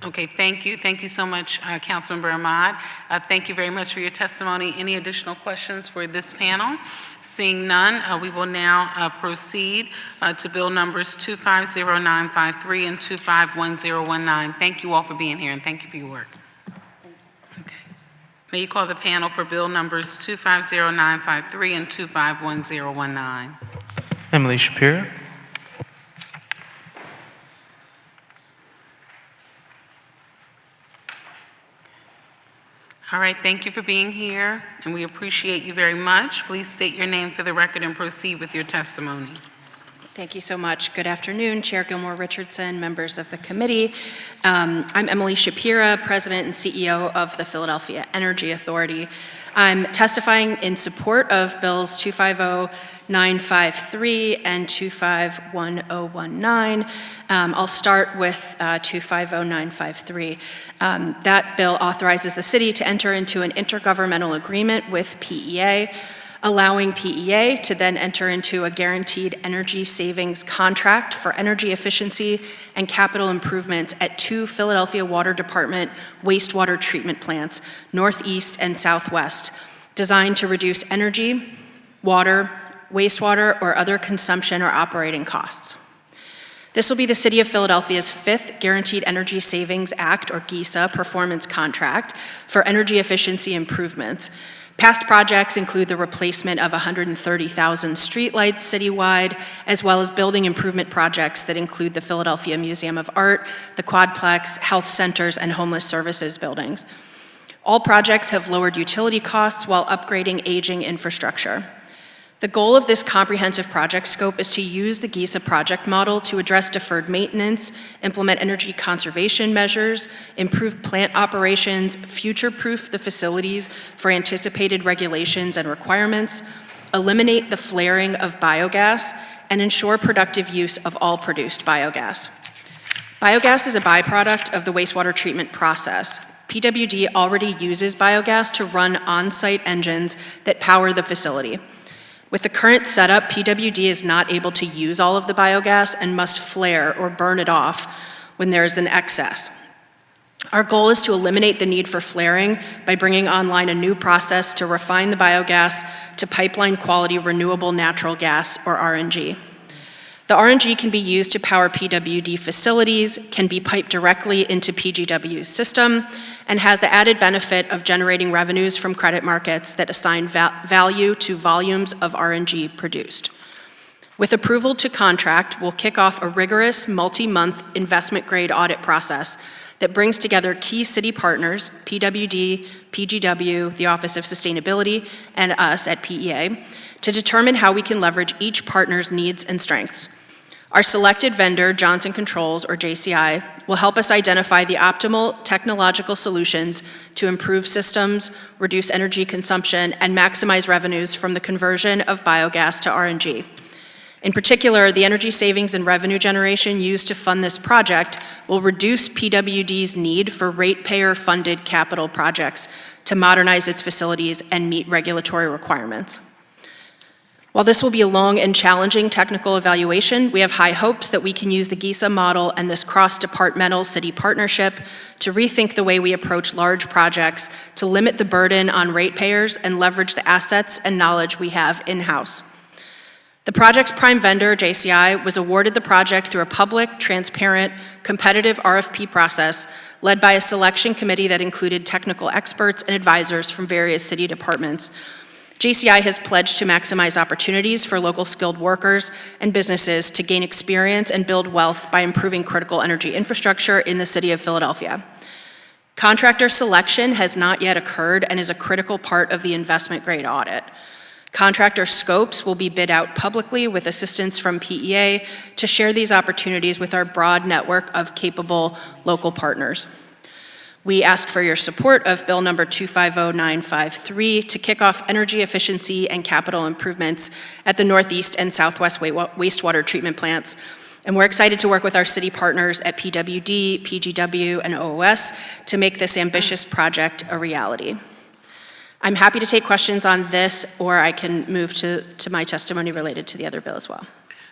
Okay, thank you. Thank you so much, Councilmember Ahmad. Thank you very much for your testimony. Any additional questions for this panel? Seeing none, we will now proceed to bill numbers 250953 and 251019. Thank you all for being here and thank you for your work. Okay. May you call the panel for bill numbers 250953 and 251019. Emily Shapiro. All right, thank you for being here, and we appreciate you very much. Please state your name for the record and proceed with your testimony. Thank you so much. Good afternoon, Chair Gilmore Richardson, members of the committee. I'm Emily Shapira, President and CEO of the Philadelphia Energy Authority. I'm testifying in support of Bills 250953 and 251019. I'll start with 250953. That bill authorizes the city to enter into an intergovernmental agreement with PEA, allowing PEA to then enter into a guaranteed energy savings contract for energy efficiency and capital improvements at 2 Philadelphia Water Department wastewater treatment plants, northeast and southwest, designed to reduce energy, water, wastewater, or other consumption or operating costs. This will be the City of Philadelphia's 5th Guaranteed Energy Savings Act, or GISA, performance contract for energy efficiency improvements. Past projects include the replacement of 130,000 streetlights citywide, as well as building improvement projects that include the Philadelphia Museum of Art, the Quadplex, health centers, and homeless services buildings. All projects have lowered utility costs while upgrading aging infrastructure. The goal of this comprehensive project scope is to use the GISA project model to address deferred maintenance, implement energy conservation measures, improve plant operations, future-proof the facilities for anticipated regulations and requirements, eliminate the flaring of biogas, and ensure productive use of all produced biogas. Biogas is a byproduct of the wastewater treatment process. PWD already uses biogas to run on-site engines that power the facility. With the current setup, PWD is not able to use all of the biogas and must flare or burn it off when there is an excess. Our goal is to eliminate the need for flaring by bringing online a new process to refine the biogas to pipeline quality renewable natural gas, or RNG. The RNG can be used to power PWD facilities, can be piped directly into PGW's system, and has the added benefit of generating revenues from credit markets that assign value to volumes of RNG produced. With approval to contract, we'll kick off a rigorous multi-month investment-grade audit process that brings together key city partners, PWD, PGW, the Office of Sustainability, and us at PEA, to determine how we can leverage each partner's needs and strengths. Our selected vendor, Johnson Controls, or JCI, will help us identify the optimal technological solutions to improve systems, reduce energy consumption, and maximize revenues from the conversion of biogas to RNG. In particular, the energy savings and revenue generation used to fund this project will reduce PWD's need for ratepayer-funded capital projects to modernize its facilities and meet regulatory requirements. While this will be a long and challenging technical evaluation, we have high hopes that we can use the GISA model and this cross-departmental city partnership to rethink the way we approach large projects, to limit the burden on ratepayers and leverage the assets and knowledge we have in-house. The project's prime vendor, JCI, was awarded the project through a public, transparent, competitive RFP process led by a selection committee that included technical experts and advisors from various city departments. JCI has pledged to maximize opportunities for local skilled workers and businesses to gain experience and build wealth by improving critical energy infrastructure in the city of Philadelphia. Contractor selection has not yet occurred and is a critical part of the investment-grade audit. Contractor scopes will be bid out publicly with assistance from PEA to share these opportunities with our broad network of capable local partners. We ask for your support of Bill number 250953 to kick off energy efficiency and capital improvements at the Northeast and Southwest wastewater treatment plants. And we're excited to work with our city partners at PWD, PGW, and OOS to make this ambitious project a reality. I'm happy to take questions on this, or I can move to my testimony related to the other bill as well.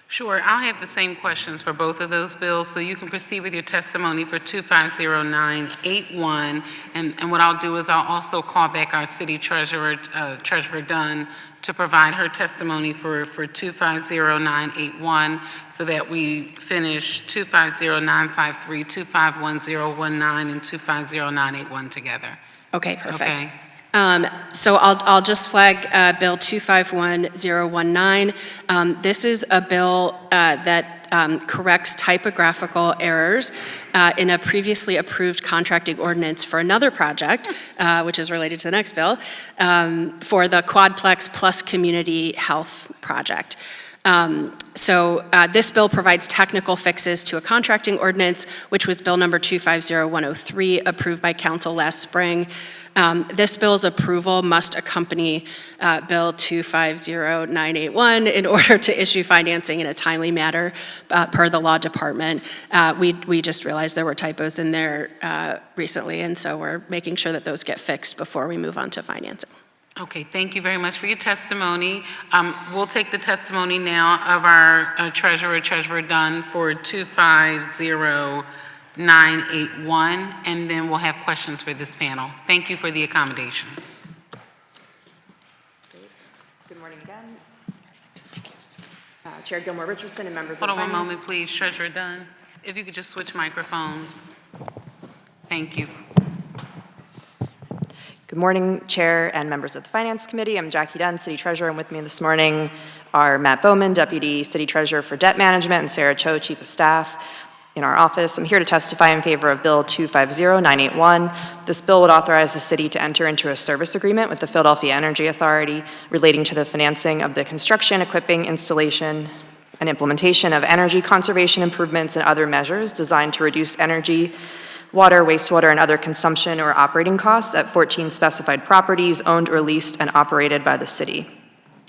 Sure, I'll have the same questions for both of those bills, so you can proceed with your testimony for 250981. And what I'll do is I'll also call back our city treasurer, Treasurer Dunn, to provide her testimony for 250981, so that we finish 250953, 251019, and 250981 together. Okay, perfect. Okay. So I'll just flag Bill 251019. This is a bill that corrects typographical errors in a previously approved contracting ordinance for another project, which is related to the next bill, for the Quadplex Plus Community Health Project. So this bill provides technical fixes to a contracting ordinance, which was Bill number 250103, approved by Council last spring. This bill's approval must accompany Bill 250981 in order to issue financing in a timely manner per the law department. We just realized there were typos in there recently, and so we're making sure that those get fixed before we move on to financing. Okay, thank you very much for your testimony. We'll take the testimony now of our Treasurer Dunn, for 250981, and then we'll have questions for this panel. Thank you for the accommodation. Good morning again. Chair Gilmore Richardson and members Hold of on one Finance. moment, please. Treasurer Dunn, if you could just switch microphones. Thank you. Good morning, Chair and members of the Finance Committee. I'm Jackie Dunn, City Treasurer, and with me this morning are Matt Bowman, Deputy City Treasurer for Debt Management, and Sarah Cho, Chief of Staff in our office. I'm here to testify in favor of Bill 250981. This bill would authorize the city to enter into a service agreement with the Philadelphia Energy Authority relating to the financing of the construction, equipping, installation, and implementation of energy conservation improvements and other measures designed to reduce energy, water, wastewater, and other consumption or operating costs at 14 specified properties owned or leased and operated by the city.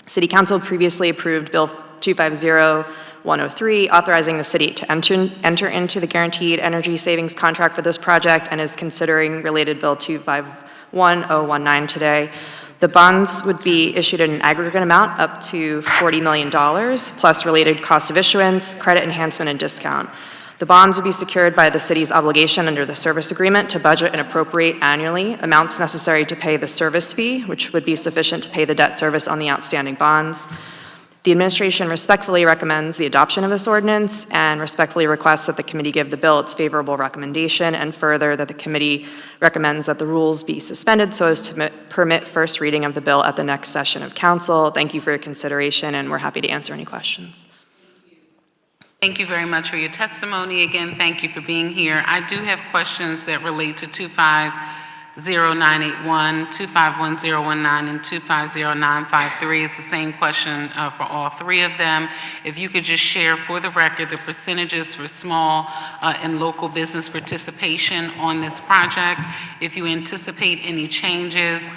City Council previously approved Bill 250103, authorizing the city to enter into the guaranteed energy savings contract for this project, and is considering related Bill 251019 today. The bonds would be issued in an aggregate amount up to $40 million, plus related cost of issuance, credit enhancement, and discount. The bonds would be secured by the city's obligation under the service agreement to budget and appropriate annually amounts necessary to pay the service fee, which would be sufficient to pay the debt service on the outstanding bonds. The administration respectfully recommends the adoption of this ordinance and respectfully requests that the committee give the bill its favorable recommendation, and further that the committee recommends that the rules be suspended so as to permit first reading of the bill at the next session of council. Thank you for your consideration, and we're happy to answer any questions. Thank you very much for your testimony. Again, thank you for being here. I do have questions that relate to 250981, 251019, and 250953. It's the same question for all three of them. If you could just share for the record the percentages for small and local business participation on this project. If you anticipate any changes,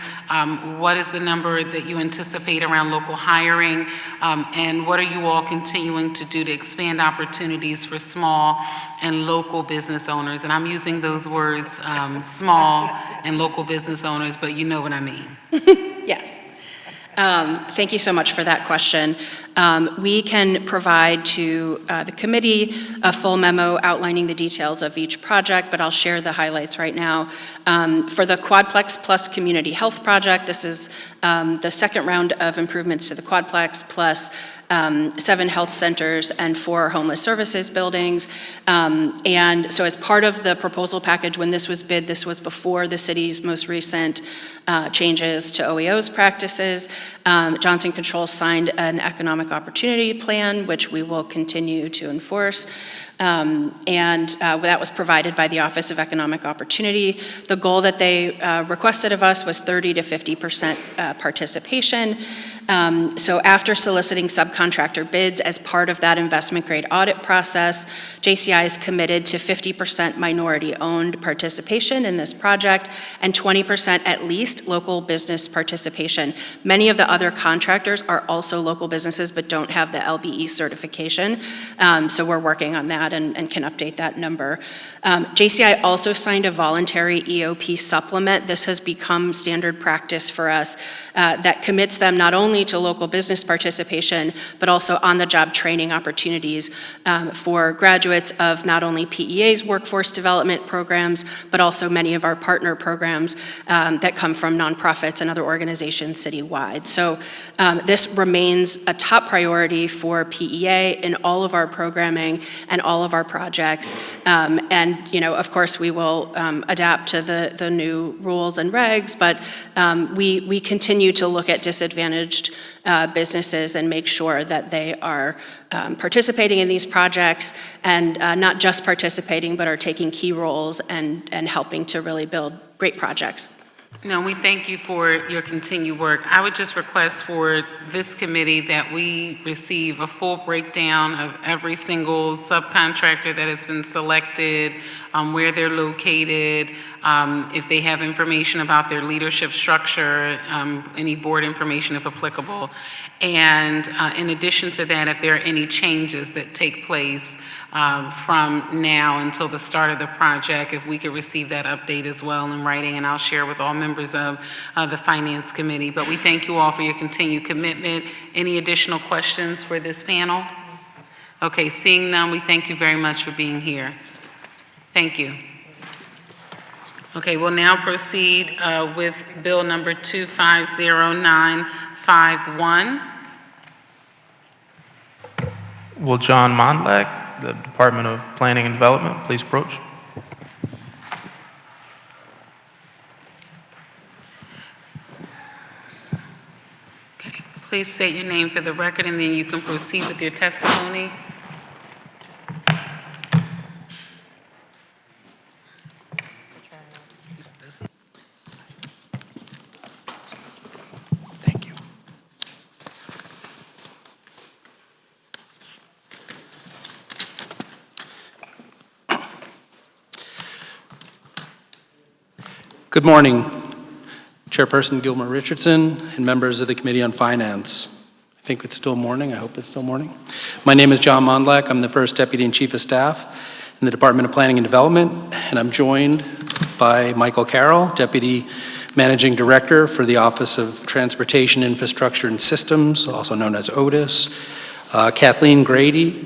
what is the number that you anticipate around local hiring? And what are you all continuing to do to expand opportunities for small and local business owners? And I'm using those words, small and local business owners, but you know what I mean. Yes. Thank you so much for that question. We can provide to the committee a full memo outlining the details of each project, but I'll share the highlights right now. For the Quadplex Plus Community Health Project, this is the second round of improvements to the Quadplex plus 7 health centers and 4 homeless services buildings. And so as part of the proposal package, when this was bid, this was before the city's most recent changes to OEO's practices. Johnson Controls signed an economic opportunity plan, which we will continue to enforce. And that was provided by the Office of Economic Opportunity. The goal that they requested of us was 30 to 50% participation. So after soliciting subcontractor bids as part of that investment grade audit process, JCI is committed to 50% minority owned participation in this project and 20% at least local business participation. Many of the other contractors are also local businesses but don't have the LBE certification. So we're working on that and can update that number. JCI also signed a voluntary EOP supplement. This has become standard practice for us that commits them not only to local business participation, but also on-the-job training opportunities for graduates of not only PEA's workforce development programs, but also many of our partner programs that come from nonprofits and other organizations citywide. So this remains a top priority for PEA in all of our programming and all of our projects. And, you know, of course, we will adapt to the new rules and regs, but we continue to look at disadvantaged businesses and make sure that they are participating in these projects, and not just participating, but are taking key roles and helping to really build great projects. No, we thank you for your continued work. I would just request for this committee that we receive a full breakdown of every single subcontractor that has been selected, where they're located, if they have information about their leadership structure, any board information if applicable. And in addition to that, if there are any changes that take place from now until the start of the project, if we could receive that update as well in writing, and I'll share with all members of the Finance Committee. But we thank you all for your continued commitment. Any additional questions for this panel? Okay, seeing none, we thank you very much for being here. Thank you. Okay, we'll now proceed with Bill number 250951. Will John Mondlak, the Department of Planning and Development, please approach? Okay, please state your name for the record, and then you can proceed with your testimony. Thank you. Good morning, Chairperson Gilmore Richardson and members of the Committee on Finance. I think it's still morning. I hope it's still morning. My name is John Mondlak. I'm the First Deputy and Chief of Staff in the Department of Planning and Development, and I'm joined by Michael Carroll, Deputy Managing Director for the Office of Transportation Infrastructure and Systems, also known as OTIS, Kathleen Grady,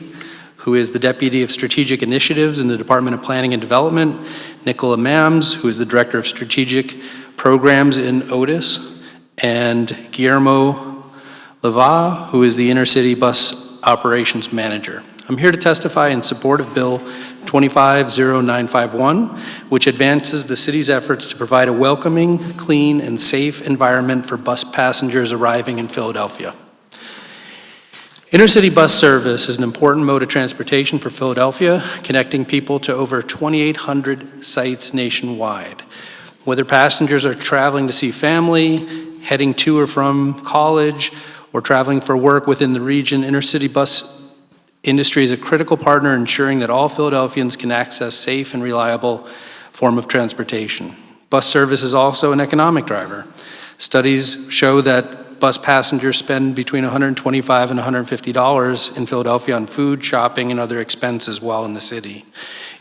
who is the Deputy of Strategic Initiatives in the Department of Planning and Development, Nicola Mams, who is the Director of Strategic Programs in OTIS, and Guillermo Lava, who is the Intercity Bus Operations Manager. I'm here to testify in support of Bill 250951, which advances the city's efforts to provide a welcoming, clean, and safe environment for bus passengers arriving in Philadelphia. Intercity bus service is an important mode of transportation for Philadelphia, connecting people to over 2,800 sites nationwide. Whether passengers are traveling to see family, heading to or from college, or traveling for work within the region, intercity bus industry is a critical partner ensuring that all Philadelphians can access safe and reliable form of transportation. Bus service is also an economic driver. Studies show that bus passengers spend between $125 and $150 in Philadelphia on food, shopping, and other expenses while in the city.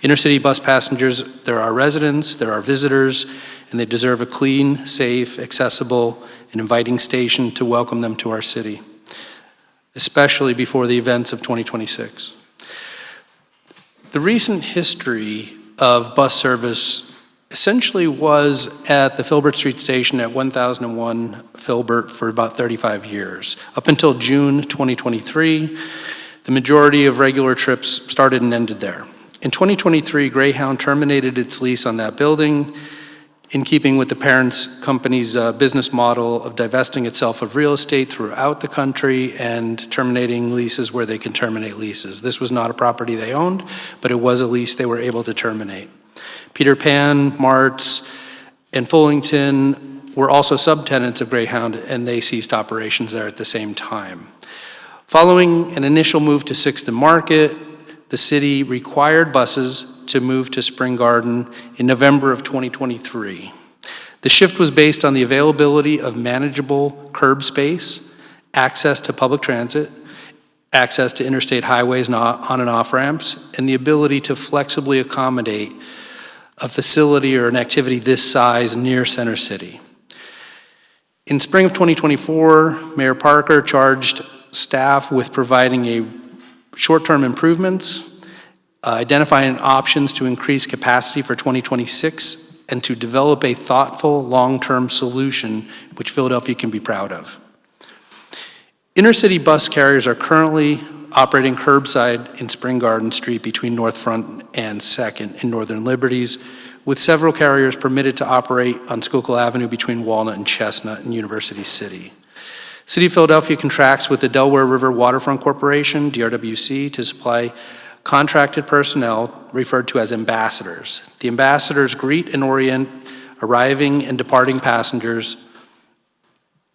Intercity bus passengers, there are residents, there are visitors, and they deserve a clean, safe, accessible, and inviting station to welcome them to our city, especially before the events of 2026. The recent history of bus service essentially was at the Filbert Street Station at 1001 Filbert for about 35 years. Up until June 2023, the majority of regular trips started and ended there. In 2023, Greyhound terminated its lease on that building in keeping with the parent company's business model of divesting itself of real estate throughout the country and terminating leases where they can terminate leases. This was not a property they owned, but it was a lease they were able to terminate. Peter Pan, Martz, and Fullington were also subtenants of Greyhound, and they ceased operations there at the same time. Following an initial move to 6th and Market, the city required buses to move to Spring Garden in November of 2023. The shift was based on the availability of manageable curb space, access to public transit, access to interstate highways and on and off ramps, and the ability to flexibly accommodate a facility or an activity this size near Center City. In spring of 2024, Mayor Parker charged staff with providing a short-term improvements, identifying options to increase capacity for 2026, and to develop a thoughtful long-term solution which Philadelphia can be proud of. Intercity bus carriers are currently operating curbside in Spring Garden Street between North Front and 2nd in Northern Liberties, with several carriers permitted to operate on Schuylkill Avenue between Walnut and Chestnut in University City. City of Philadelphia contracts with the Delaware River Waterfront Corporation, DRWC, to supply contracted personnel referred to as ambassadors. The ambassadors greet and orient arriving and departing passengers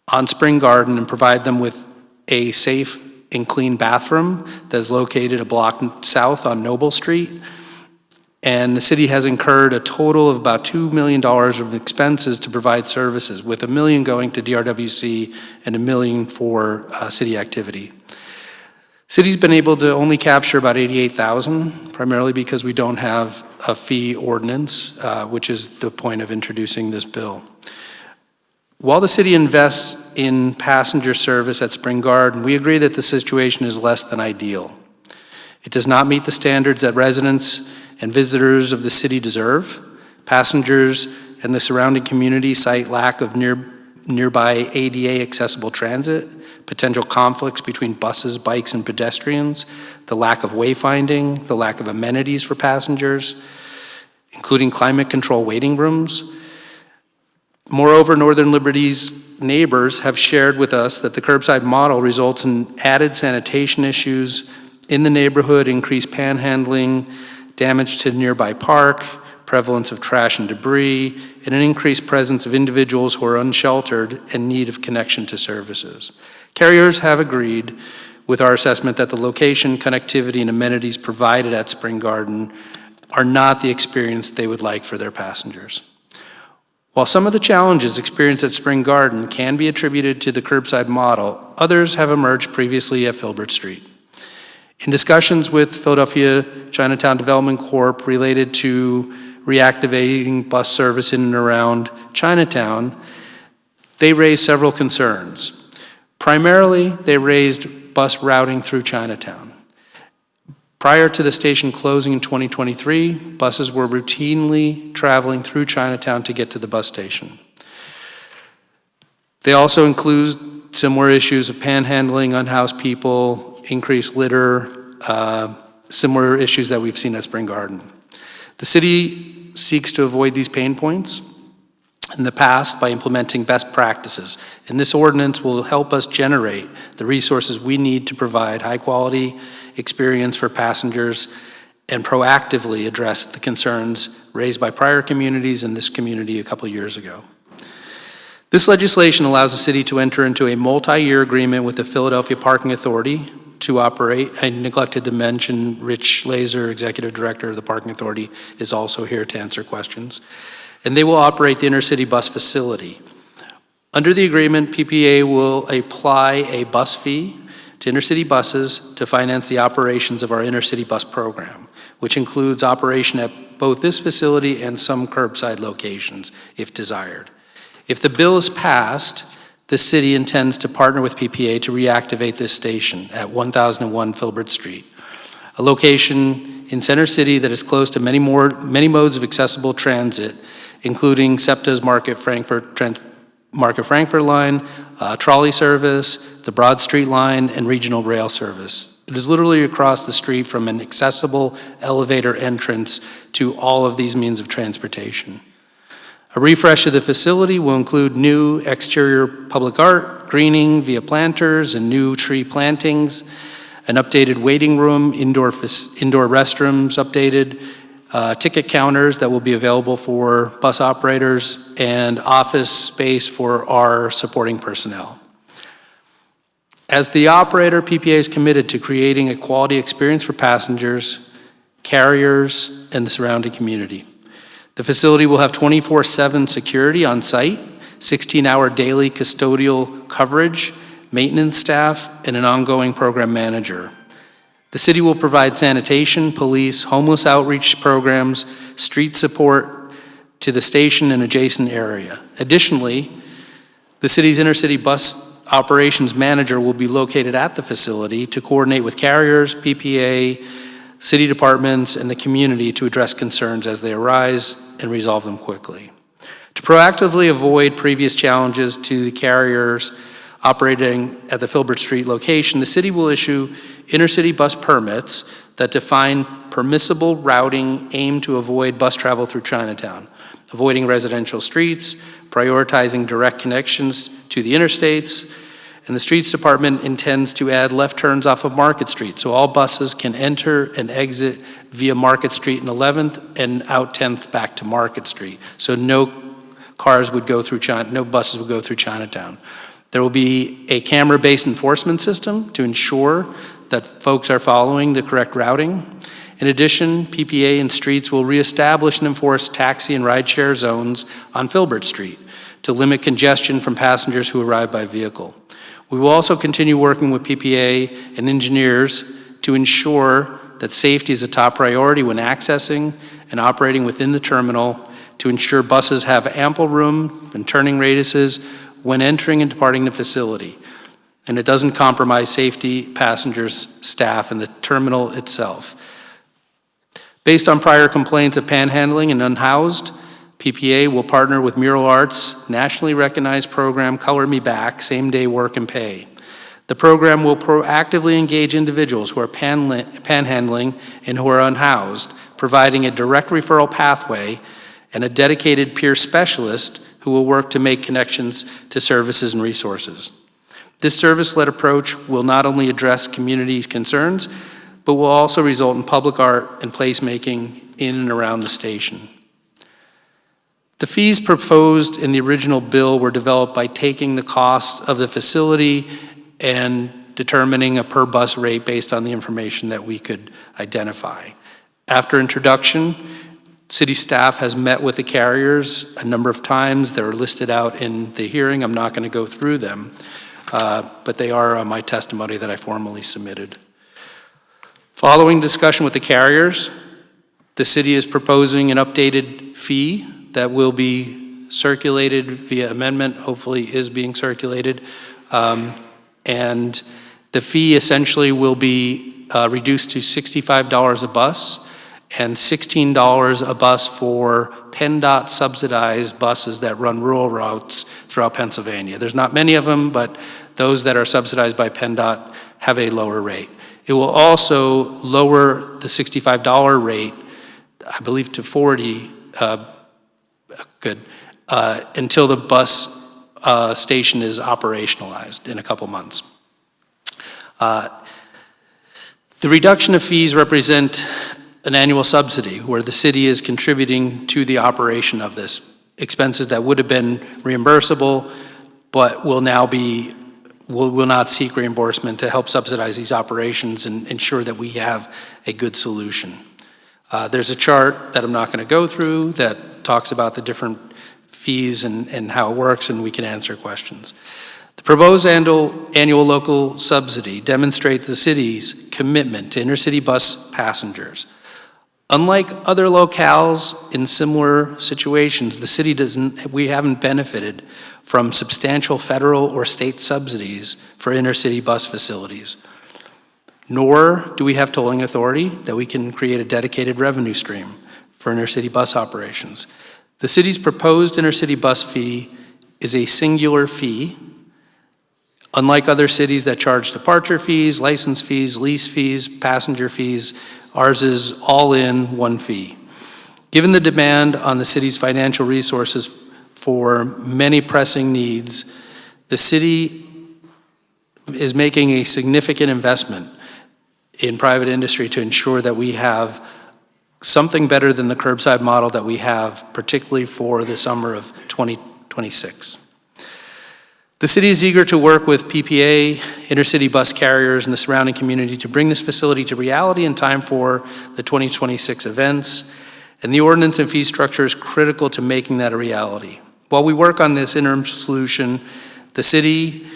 on Spring Garden and provide them with a safe and clean bathroom that is located a block south on Noble Street. And the city has incurred a total of about $2 million of expenses to provide services, with $1 million going to DRWC and $1 million for city activity. City's been able to only capture about $88,000, primarily because we don't have a fee ordinance, which is the point of introducing this bill. While the city invests in passenger service at Spring Garden, we agree that the situation is less than ideal. It does not meet the standards that residents and visitors of the city deserve. Passengers and the surrounding community cite lack of nearby ADA accessible transit, potential conflicts between buses, bikes, and pedestrians, the lack of wayfinding, the lack of amenities for passengers, including climate control waiting rooms. Moreover, Northern Liberty's neighbors have shared with us that the curbside model results in added sanitation issues in the neighborhood, increased panhandling, damage to the nearby park, prevalence of trash and debris, and an increased presence of individuals who are unsheltered and in need of connection to services. Carriers have agreed with our assessment that the location, connectivity, and amenities provided at Spring Garden are not the experience they would like for their passengers. While some of the challenges experienced at Spring Garden can be attributed to the curbside model, others have emerged previously at Filbert Street. In discussions with Philadelphia Chinatown Development Corp. Related to reactivating bus service in and around Chinatown, they raised several concerns. Primarily, they raised bus routing through Chinatown. Prior to the station closing in 2023, buses were routinely traveling through Chinatown to get to the bus station. They also include similar issues of panhandling, unhoused people, increased litter, similar issues that we've seen at Spring Garden. The city seeks to avoid these pain points in the past by implementing best practices, and this ordinance will help us generate the resources we need to provide high-quality experience for passengers and proactively address the concerns raised by prior communities and this community a couple years ago. This legislation allows the city to enter into a multi-year agreement with the Philadelphia Parking Authority to operate. I neglected to mention Rich Laser, Executive Director of the Parking Authority, is also here to answer questions. And they will operate the intercity bus facility. Under the agreement, PPA will apply a bus fee to intercity buses to finance the operations of our intercity bus program, which includes operation at both this facility and some curbside locations, if desired. If the bill is passed, the city intends to partner with PPA to reactivate this station at 1001 Filbert Street, a location in Center City that is close to many modes of accessible transit, including SEPTA's Market Frankfurt line, trolley service, the Broad Street line, and regional rail service. It is literally across the street from an accessible elevator entrance to all of these means of transportation. A refresh of the facility will include new exterior public art, greening via planters and new tree plantings, an updated waiting room, indoor restrooms updated, ticket counters that will be available for bus operators, and office space for our supporting personnel. As the operator, PPA is committed to creating a quality experience for passengers, carriers, and the surrounding community. The facility will have 24/7 security on site, 16-hour daily custodial coverage, maintenance staff, and an ongoing program manager. The city will provide sanitation, police, homeless outreach programs, street support to the station and adjacent area. Additionally, the city's intercity bus operations manager will be located at the facility to coordinate with carriers, PPA, city departments, and the community to address concerns as they arise and resolve them quickly. To proactively avoid previous challenges to the carriers operating at the Filbert Street location, the city will issue intercity bus permits that define permissible routing aimed to avoid bus travel through Chinatown, avoiding residential streets, prioritizing direct connections to the interstates, And the Streets Department intends to add left turns off of Market Street, so all buses can enter and exit via Market Street and 11th and out 10th back to Market Street. So no buses would go through Chinatown. There will be a camera-based enforcement system to ensure that folks are following the correct routing. In addition, PPA and Streets will reestablish and enforce taxi and rideshare zones on Filbert Street to limit congestion from passengers who arrive by vehicle. We will also continue working with PPA and engineers to ensure that safety is a top priority when accessing and operating within the terminal, to ensure buses have ample room and turning radiuses when entering and departing the facility, and it doesn't compromise safety, passengers, staff, and the terminal itself. Based on prior complaints of panhandling and unhoused, PPA will partner with Mural Arts' nationally recognized program, Color Me Back, Same-Day Work and Pay. The program will proactively engage individuals who are panhandling and who are unhoused, providing a direct referral pathway and a dedicated peer specialist who will work to make connections to services and resources. This service-led approach will not only address community concerns, but will also result in public art and placemaking in and around the station. The fees proposed in the original bill were developed by taking the costs of the facility and determining a per bus rate based on the information that we could identify. After introduction, city staff has met with the carriers a number of times. They're listed out in the hearing. I'm not going to go through them, but they are on my testimony that I formally submitted. Following discussion with the carriers, the city is proposing an updated fee that will be circulated via amendment, hopefully is being circulated. And the fee essentially will be reduced to $65 a bus and $16 a bus for PennDOT subsidized buses that run rural routes throughout Pennsylvania. There's not many of them, but those that are subsidized by PennDOT have a lower rate. It will also lower the $65 rate, I believe, to $40, until the bus station is operationalized in a couple months. The reduction of fees represent an annual subsidy where the city is contributing to the operation of this. Expenses that would have been reimbursable, but will now be, will not seek reimbursement to help subsidize these operations and ensure that we have a good solution. There's a chart that I'm not going to go through that talks about the different fees and how it works, and we can answer questions. The proposed annual local subsidy demonstrates the city's commitment to intercity bus passengers. Unlike other locales in similar situations, the city we haven't benefited from substantial federal or state subsidies for intercity bus facilities. Nor do we have tolling authority that we can create a dedicated revenue stream for intercity bus operations. The city's proposed intercity bus fee is a singular fee. Unlike other cities that charge departure fees, license fees, lease fees, passenger fees, ours is all in one fee. Given the demand on the city's financial resources for many pressing needs, the city is making a significant investment in private industry to ensure that we have something better than the curbside model that we have, particularly for the summer of 2026. The city is eager to work with PPA, intercity bus carriers, and the surrounding community to bring this facility to reality in time for the 2026 events, and the ordinance and fee structure is critical to making that a reality. While we work on this interim solution, the city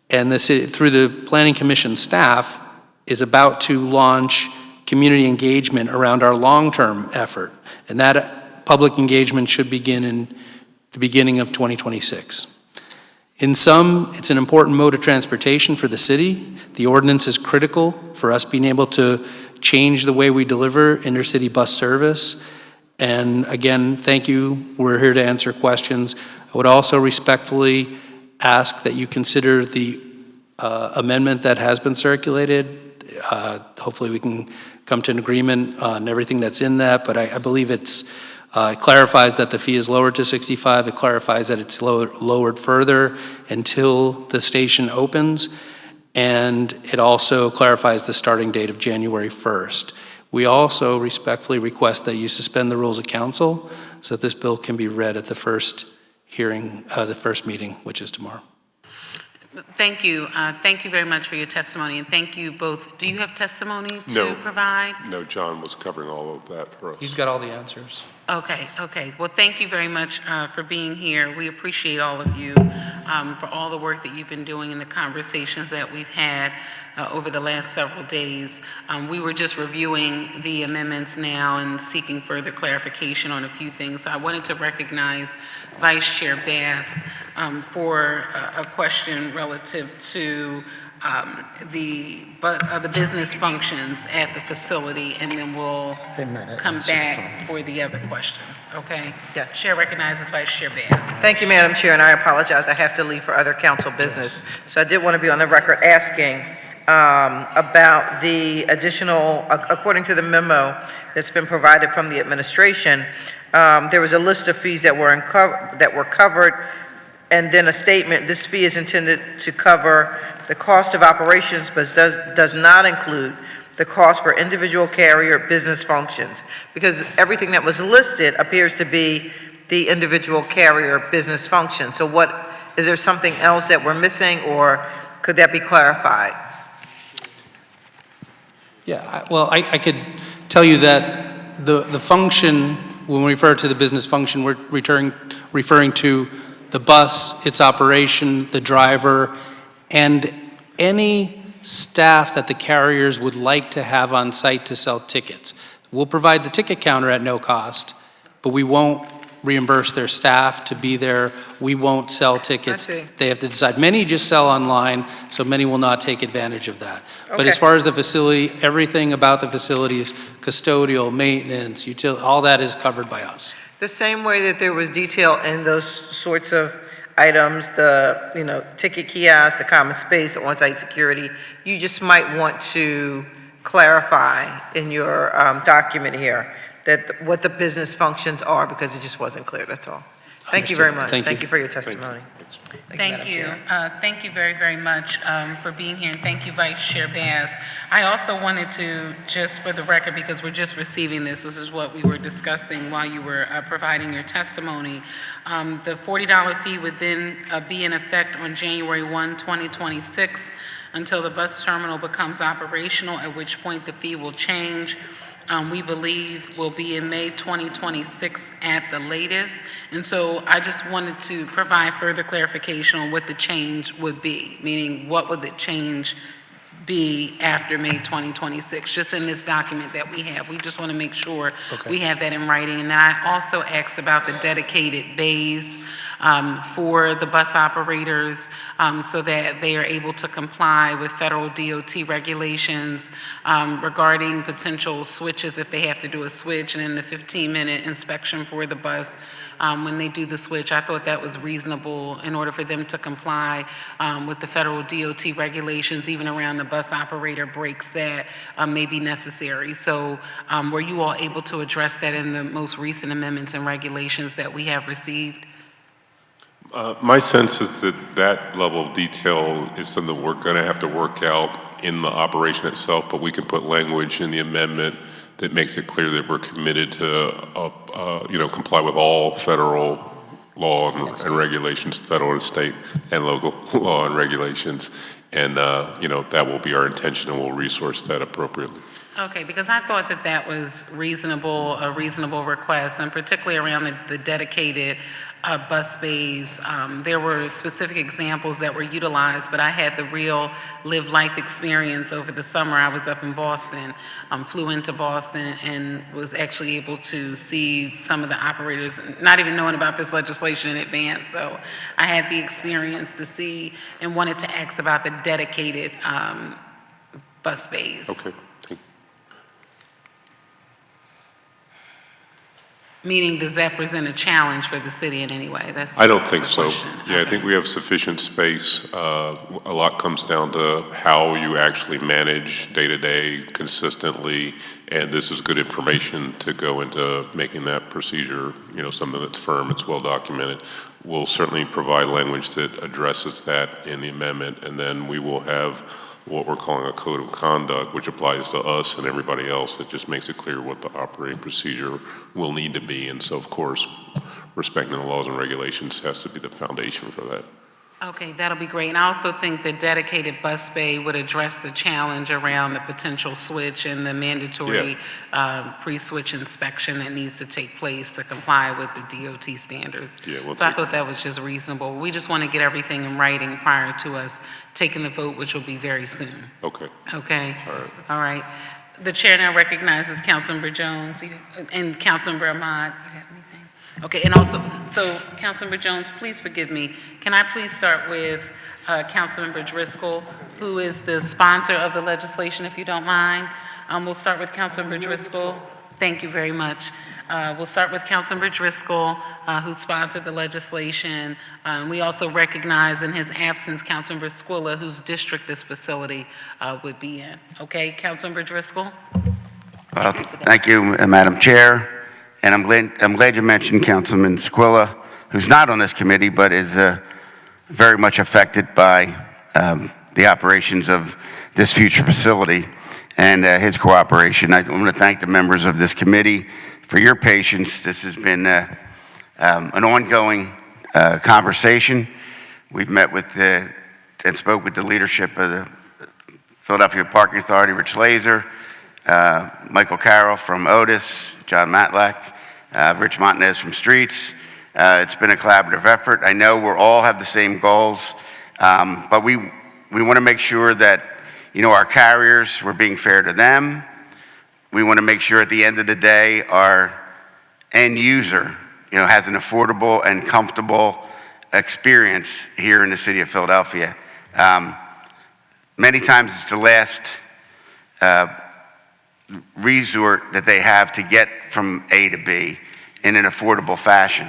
and the city, through the Planning Commission staff, is about to launch community engagement around our long-term effort, and that public engagement should begin in the beginning of 2026. In sum, it's an important mode of transportation for the city. The ordinance is critical for us being able to change the way we deliver intercity bus service. And again, thank you. We're here to answer questions. I would also respectfully ask that you consider the amendment that has been circulated hopefully we can come to an agreement on everything that's in that, but I believe it clarifies that the fee is lowered to 65. It clarifies that it's lowered further until the station opens, and it also clarifies the starting date of January 1st. We also respectfully request that you suspend the rules of council so that this bill can be read at the first hearing, the first meeting, which is tomorrow. Thank you. Thank you very much for your testimony, and thank you both. Do you have testimony to provide? No, John was covering all of that for us. He's got all the answers. Okay. Well, thank you very much for being here. We appreciate all of you for all the work that you've been doing and the conversations that we've had over the last several days. We were just reviewing the amendments now and seeking further clarification on a few things. So I wanted to recognize Vice Chair Bass for a question relative to the business functions at the facility, and then we'll come back for the other questions, okay? Yes. Chair recognizes Vice Chair Bass. Thank you, Madam Chair, and I apologize. I have to leave for other council business. So I did want to be on the record asking about the additional, according to the memo that's been provided from the administration, there was a list of fees that were covered, and then a statement, this fee is intended to cover the cost of operations, but does not include the cost for individual carrier business functions, because everything that was listed appears to be the individual carrier business function. So is there something else that we're missing, or could that be clarified? Yeah, well, I could tell you that the function, when we refer to the business function, we're referring to the bus, its operation, the driver, and any staff that the carriers would like to have on site to sell tickets. We'll provide the ticket counter at no cost, but we won't reimburse their staff to be there. We won't sell tickets. I see. They have to decide. Many just sell online, so many will not take advantage of that. But Okay. as far as the facility, everything about the facility is custodial, maintenance, utility, all that is covered by us. The same way that there was detail in those sorts of items, the ticket kiosk, the common space, the on-site security, you just might want to clarify in your document here that what the business functions are, because it just wasn't clear, that's all. Thank you very much. Thank you. For your testimony. Thank you. Madam Thank you very, very much for being here, and thank you, Vice Chair Bass. I also wanted to, just for the record, because we're just receiving this is what we were discussing while you were providing your testimony. The $40 fee would then be in effect on January 1, 2026, until the bus terminal becomes operational, at which point the fee will change. We believe will be in May 2026 at the latest. And so I just wanted to provide further clarification on what the change would be, meaning what would the change be after May 2026, just in this document that we have. We just want to make sure we have that in writing. And then I also asked about the dedicated bays for the bus operators so that they are able to comply with federal DOT regulations regarding potential switches if they have to do a switch, and then the 15-minute inspection for the bus when they do the switch. I thought that was reasonable in order for them to comply with the federal DOT regulations, even around the bus operator breaks that may be necessary. So were you all able to address that in the most recent amendments and regulations that we have received? My sense is that that level of detail is something we're going to have to work out in the operation itself, but we can put language in the amendment that makes it clear that we're committed to, comply with all federal law and regulations, federal and state and local law and regulations. And, that will be our intention, and we'll resource that appropriately. Okay, because I thought that that was a reasonable request, and particularly around the dedicated bus bays. There were specific examples that were utilized, but I had the real live life experience over the summer. I was up in Boston, flew into Boston, and was actually able to see some of the operators, not even knowing about this legislation in advance. So I had the experience to see and wanted to ask about the dedicated bus bays. Okay. Meaning, does that present a challenge for the city in any way? That's I don't think the so. question. Yeah, I think we have sufficient space. A lot comes down to how you actually manage day-to-day consistently, and this is good information to go into making that procedure, something that's firm, it's well documented. We'll certainly provide language that addresses that in the amendment, and then we will have what we're calling a code of conduct, which applies to us and everybody else. That just makes it clear what the operating procedure will need to be. And so, of course, respecting the laws and regulations has to be the foundation for that. Okay, that'll be great. And I also think the dedicated bus bay would address the challenge around the potential switch and the mandatory pre-switch inspection that needs to take place to comply with the DOT standards. So I thought that was just reasonable. We just want to get everything in writing prior to us taking the vote, which will be very soon. Okay. Okay? All right. All right. The chair now recognizes Councilmember Jones and Councilmember Ahmad. You have anything? Okay, and also, so Councilmember Jones, please forgive me. Can I please start with Councilmember Driscoll, who is the sponsor of the legislation, if you don't mind? We'll start with Councilmember Driscoll. Thank you very much. We'll start with Councilmember Driscoll, who sponsored the legislation. We also recognize in his absence Councilmember Squilla, whose district this facility would be in. Okay, Councilmember Driscoll? Thank you, Madam Chair. And I'm glad you mentioned Councilman Squilla, who's not on this committee, but is very much affected by the operations of this future facility and his cooperation. I want to thank the members of this committee for your patience. This has been an ongoing conversation. We've met with and spoke with the leadership of the Philadelphia Parking Authority, Rich Laser, Michael Carroll from Otis, John Matlack, Rich Montanez from Streets. It's been a collaborative effort. I know we all have the same goals, but we want to make sure that, our carriers, we're being fair to them. We want to make sure at the end of the day, our end user, has an affordable and comfortable experience here in the city of Philadelphia. Many times it's the last resort that they have to get from A to B in an affordable fashion.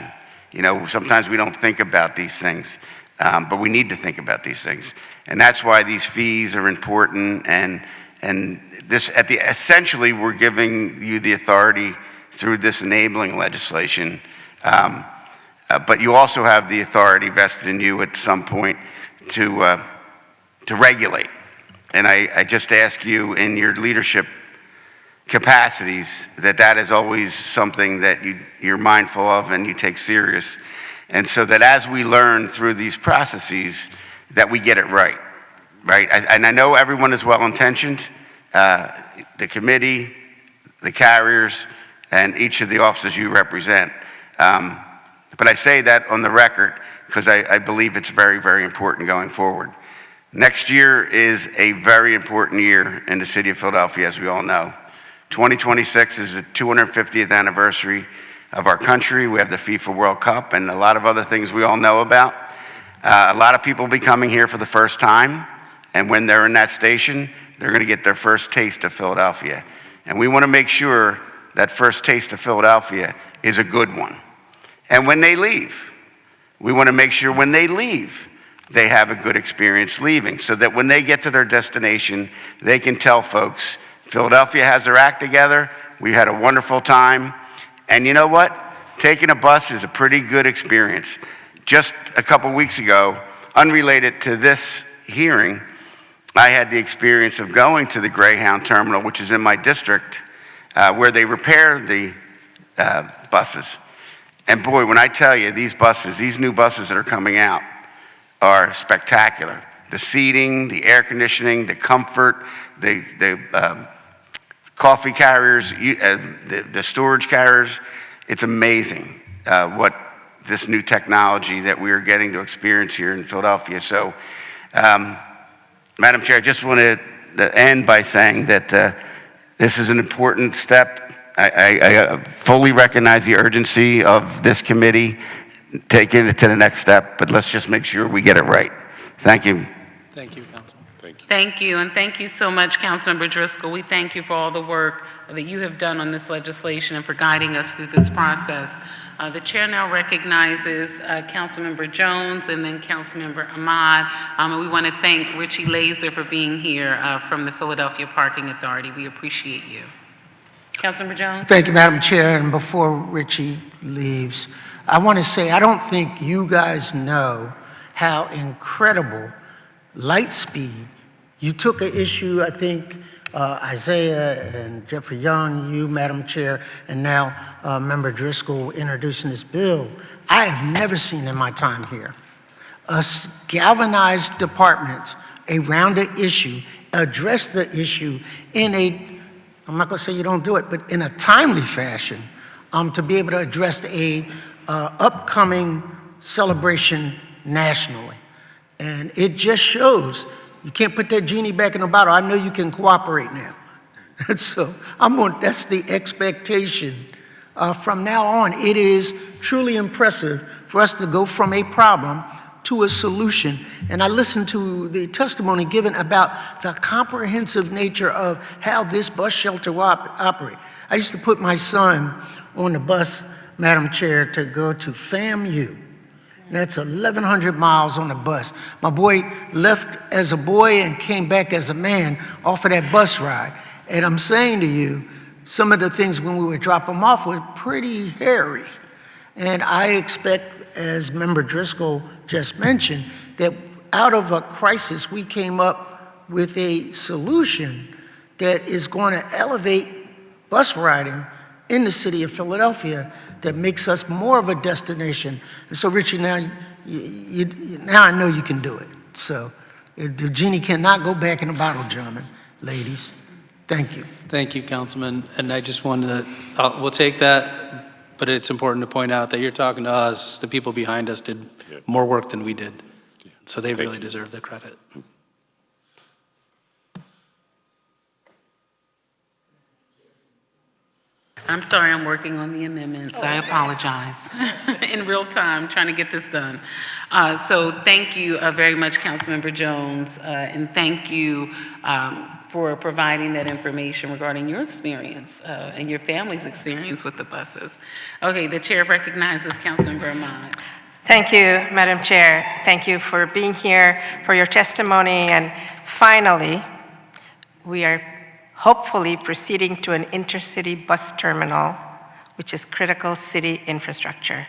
Sometimes we don't think about these things, but we need to think about these things. And that's why these fees are important. And this, essentially, we're giving you the authority through this enabling legislation. But you also have the authority vested in you at some point to regulate. And I just ask you in your leadership capacities that is always something that you're mindful of and you take serious. And so that as we learn through these processes, that we get it right? And I know everyone is well-intentioned, the committee, the carriers, and each of the offices you represent. But I say that on the record because I believe it's very, very important going forward. Next year is a very important year in the city of Philadelphia, as we all know. 2026 is the 250th anniversary of our country. We have the FIFA World Cup and a lot of other things we all know about. A lot of people will be coming here for the first time, and when they're in that station, they're going to get their first taste of Philadelphia. And we want to make sure that first taste of Philadelphia is a good one. And when they leave, we want to make sure when they leave, they have a good experience leaving, so that when they get to their destination, they can tell folks, Philadelphia has their act together, we had a wonderful time, and you know what? Taking a bus is a pretty good experience. Just a couple weeks ago, unrelated to this hearing, I had the experience of going to the Greyhound terminal, which is in my district, where they repair the buses. And boy, when I tell you, these new buses that are coming out are spectacular. The seating, the air conditioning, the comfort, the coffee carriers, the storage carriers. It's amazing what this new technology that we are getting to experience here in Philadelphia. So, Madam Chair, I just want to end by saying that this is an important step. I fully recognize the urgency of this committee taking it to the next step, but let's just make sure we get it right. Thank you. Thank you, Councilman. Thank you. Thank you, and thank you so much, Councilmember Driscoll. We thank you for all the work that you have done on this legislation and for guiding us through this process. The chair now recognizes Councilmember Jones and then Councilmember Ahmad. And we want to thank Richie Laser for being here from the Philadelphia Parking Authority. We appreciate you. Councilmember Jones? Thank you, Madam Chair. And before Richie leaves, I want to say I don't think you guys know how incredible Lightspeed. You took an issue, I think, Isaiah and Jeffrey Young, you, Madam Chair, and now Member Driscoll introducing this bill. I have never seen in my time here us galvanize departments around an issue, address the issue in a, I'm not going to say you don't do it, but in a timely fashion to be able to address a upcoming celebration nationally. And it just shows you can't put that genie back in the bottle. I know you can cooperate now. And so that's the expectation. From now on, it is truly impressive for us to go from a problem to a solution. And I listened to the testimony given about the comprehensive nature of how this bus shelter will operate. I used to put my son on the bus, Madam Chair, to go to FAMU. That's 1,100 miles on the bus. My boy left as a boy and came back as a man off of that bus ride. And I'm saying to you, some of the things when we would drop him off were pretty hairy. And I expect, as Member Driscoll just mentioned, that out of a crisis, we came up with a solution that is going to elevate bus riding in the city of Philadelphia that makes us more of a destination. And so, Richie, now I know you can do it. So the genie cannot go back in the bottle, gentlemen, ladies. Thank you. Thank you, Councilman. And I just wanted to, we'll take that, but it's important to point out that you're talking to us. The people behind us did more work than we did. So they really deserve the credit. I'm sorry, I'm working on the amendments. I apologize. In real time, trying to get this done. So thank you very much, Councilmember Jones, and thank you for providing that information regarding your experience and your family's experience with the buses. Okay, the chair recognizes Councilmember Ahmad. Thank you, Madam Chair. Thank you for being here, for your testimony, and finally, we are hopefully proceeding to an intercity bus terminal, which is critical city infrastructure.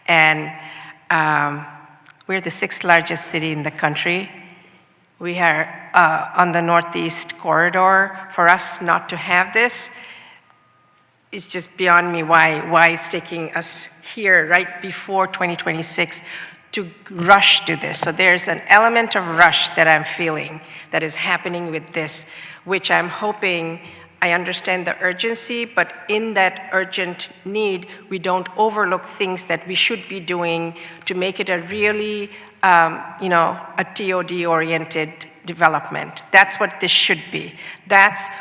And we're the 6th largest city in the country. We are on the Northeast corridor. For us not to have this, it's just beyond me why it's taking us here right before 2026 to rush to this. So there's an element of rush that I'm feeling that is happening with this, which I'm hoping, I understand the urgency, but in that urgent need, we don't overlook things that we should be doing to make it a really, a TOD-oriented development. That's what this should be.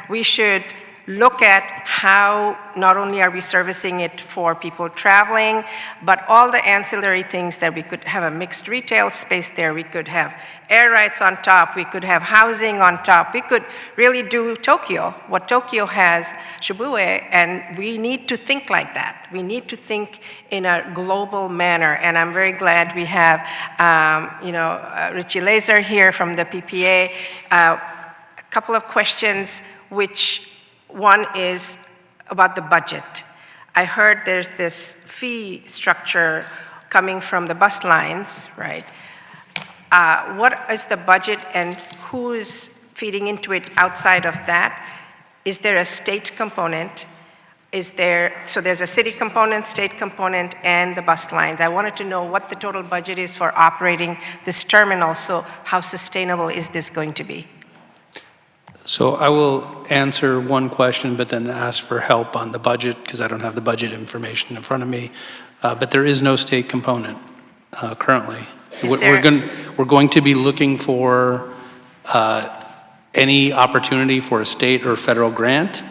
We should look at how not only are we servicing it for people traveling, but all the ancillary things that we could have a mixed retail space there, we could have air rights on top, we could have housing on top, we could really do Tokyo, what Tokyo has, Shibuya, and we need to think like that. We need to think in a global manner, and I'm very glad we have, Richie Laser here from the PPA. A couple of questions, which one is about the budget. I heard there's this fee structure coming from the bus lines, right? What is the budget and who is feeding into it outside of that? Is there a state component? So there's a city component, state component, and the bus lines. I wanted to know what the total budget is for operating this terminal, so how sustainable is this going to be? So I will answer one question, but then ask for help on the budget, because I don't have the budget information in front of me. But there is no state component currently. We're going to be looking for any opportunity for a state or federal grant,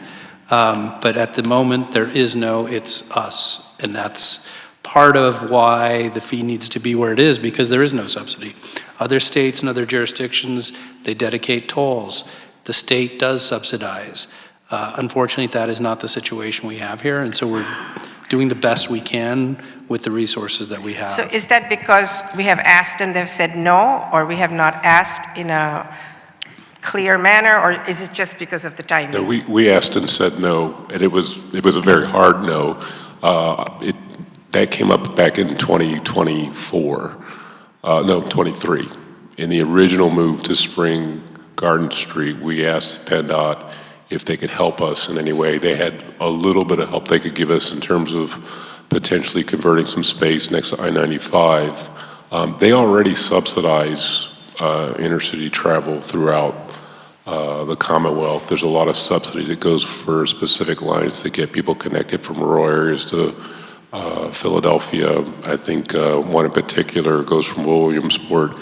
but at the moment there is no, it's us. And that's part of why the fee needs to be where it is, because there is no subsidy. Other states and other jurisdictions, they dedicate tolls. The state does subsidize. Unfortunately, that is not the situation we have here, and so we're doing the best we can with the resources that we have. So is that because we have asked and they've said no, or we have not asked in a clear manner, or is it just because of the timing? No, we asked and said no, and it was a very hard no. That came up back in 23. In the original move to Spring Garden Street, we asked PennDOT if they could help us in any way. They had a little bit of help they could give us in terms of potentially converting some space next to I-95. They already subsidize intercity travel throughout the Commonwealth. There's a lot of subsidy that goes for specific lines to get people connected from rural areas to Philadelphia. I think one in particular goes from Williamsport.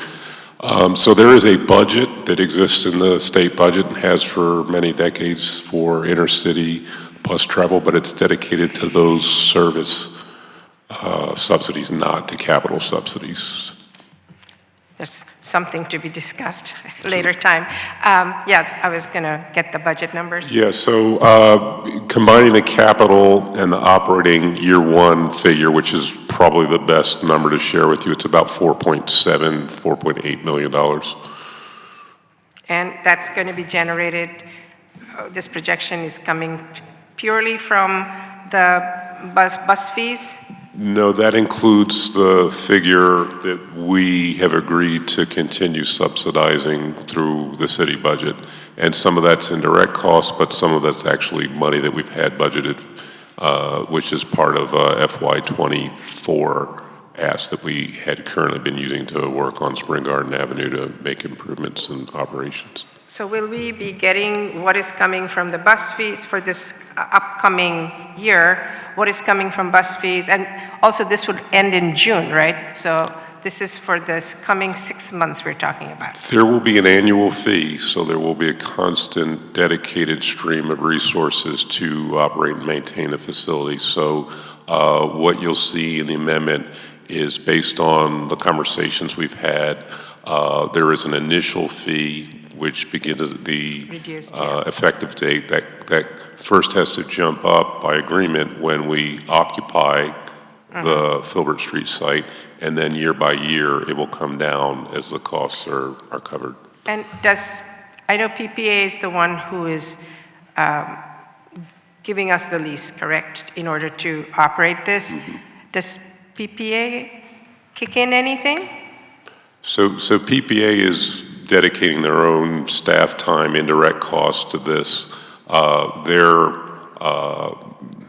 So there is a budget that exists in the state budget and has for many decades for intercity bus travel, but it's dedicated to those service subsidies, not to capital subsidies. There's something to be discussed later time. Yeah, I was going to get the budget numbers. Yeah, so combining the capital and the operating year one figure, which is probably the best number to share with you, it's about $4.8 million. And that's going to be generated, this projection is coming purely from the bus fees? No, that includes the figure that we have agreed to continue subsidizing through the city budget. And some of that's indirect costs, but some of that's actually money that we've had budgeted, which is part of FY24 ask that we had currently been using to work on Spring Garden Avenue to make improvements in operations. So will we be getting what is coming from the bus fees for this upcoming year? What is coming from bus fees? And also this would end in June, right? So this is for this coming 6 months we're talking about. There will be an annual fee, so there will be a constant dedicated stream of resources to operate and maintain the facility. So what you'll see in the amendment is based on the conversations we've had, there is an initial fee which begins at the effective date. That first has to jump up by agreement when we occupy the Filbert Street site, and then year by year it will come down as the costs are covered. And I know PPA is the one who is giving us the lease, correct, in order to operate this. Does PPA kick in anything? So PPA is dedicating their own staff time, indirect costs to this.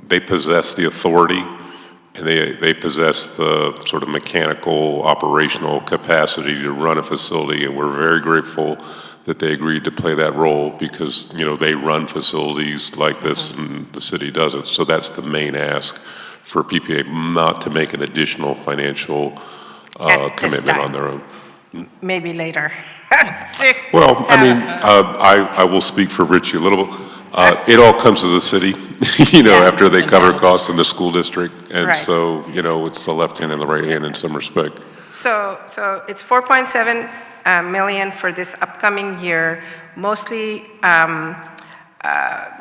They possess the authority and they possess the sort of mechanical operational capacity to run a facility, and we're very grateful that they agreed to play that role because, they run facilities like this and the city doesn't. So that's the main ask for PPA, not to make an additional financial commitment on their own. Maybe later. Well, I will speak for Richie a little bit. It all comes to the city, after they cover costs in the school district. And so, it's the left hand and the right hand in some respect. So it's 4.7 million for this upcoming year, mostly,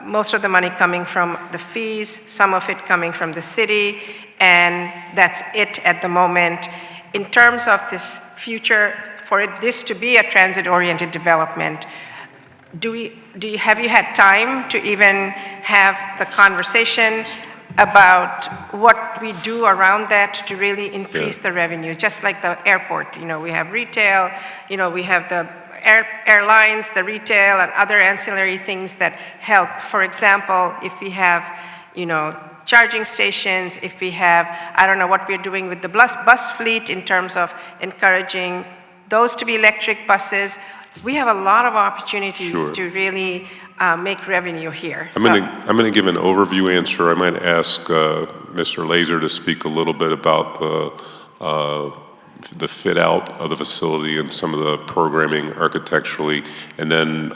most of the money coming from the fees, some of it coming from the city, and that's it at the moment. In terms of this future, for this to be a transit-oriented development, have you had time to even have the conversation about what we do around that to really increase the revenue? Just like the airport, we have retail, we have the airlines, the retail, and other ancillary things that help. For example, if we have, charging stations, if we have, I don't know what we're doing with the bus fleet in terms of encouraging those to be electric buses. We have a lot of opportunities to really make revenue here. I'm going to give an overview answer. I might ask Mr. Laser to speak a little bit about the fit out of the facility and some of the programming architecturally, and then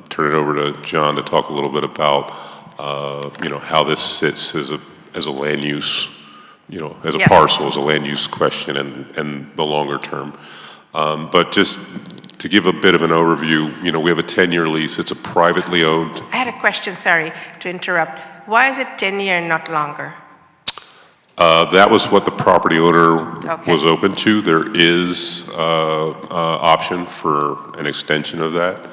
turn it over to John to talk a little bit about how this sits as a land use, as a parcel, as a land use question and the longer term. But just to give a bit of an overview, we have a 10-year lease. It's a privately owned. I had a question, sorry to interrupt. Why is it 10-year and not longer? That was what the property owner Okay. was open to. There is option for an extension of that.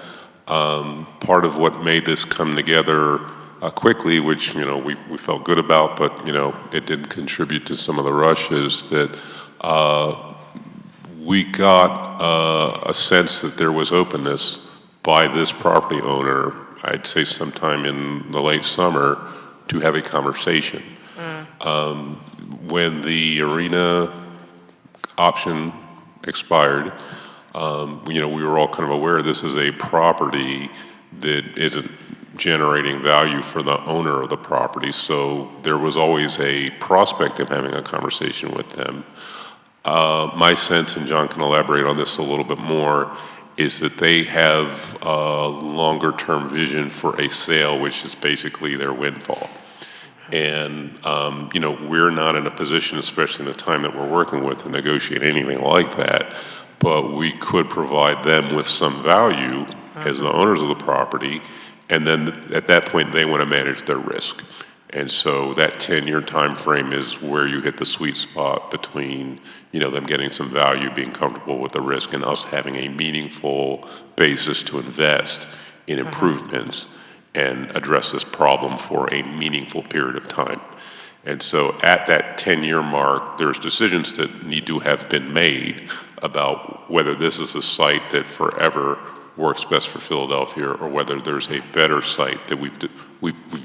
Part of what made this come together quickly, which we felt good about, but it did contribute to some of the rush, is that we got a sense that there was openness by this property owner, I'd say sometime in the late summer, to have a conversation. When the arena option expired, we were all kind of aware this is a property that isn't generating value for the owner of the property, so there was always a prospect of having a conversation with them. My sense, and John can elaborate on this a little bit more, is that they have a longer-term vision for a sale, which is basically their windfall. And, we're not in a position, especially in the time that we're working with, to negotiate anything like that, but we could provide them with some value as the owners of the property, and then at that point, they want to manage their risk. And so that 10-year time frame is where you hit the sweet spot between, them getting some value, being comfortable with the risk, and us having a meaningful basis to invest in improvements and address this problem for a meaningful period of time. And so at that 10-year mark, there's decisions that need to have been made about whether this is a site that forever works best for Philadelphia, or whether there's a better site that we've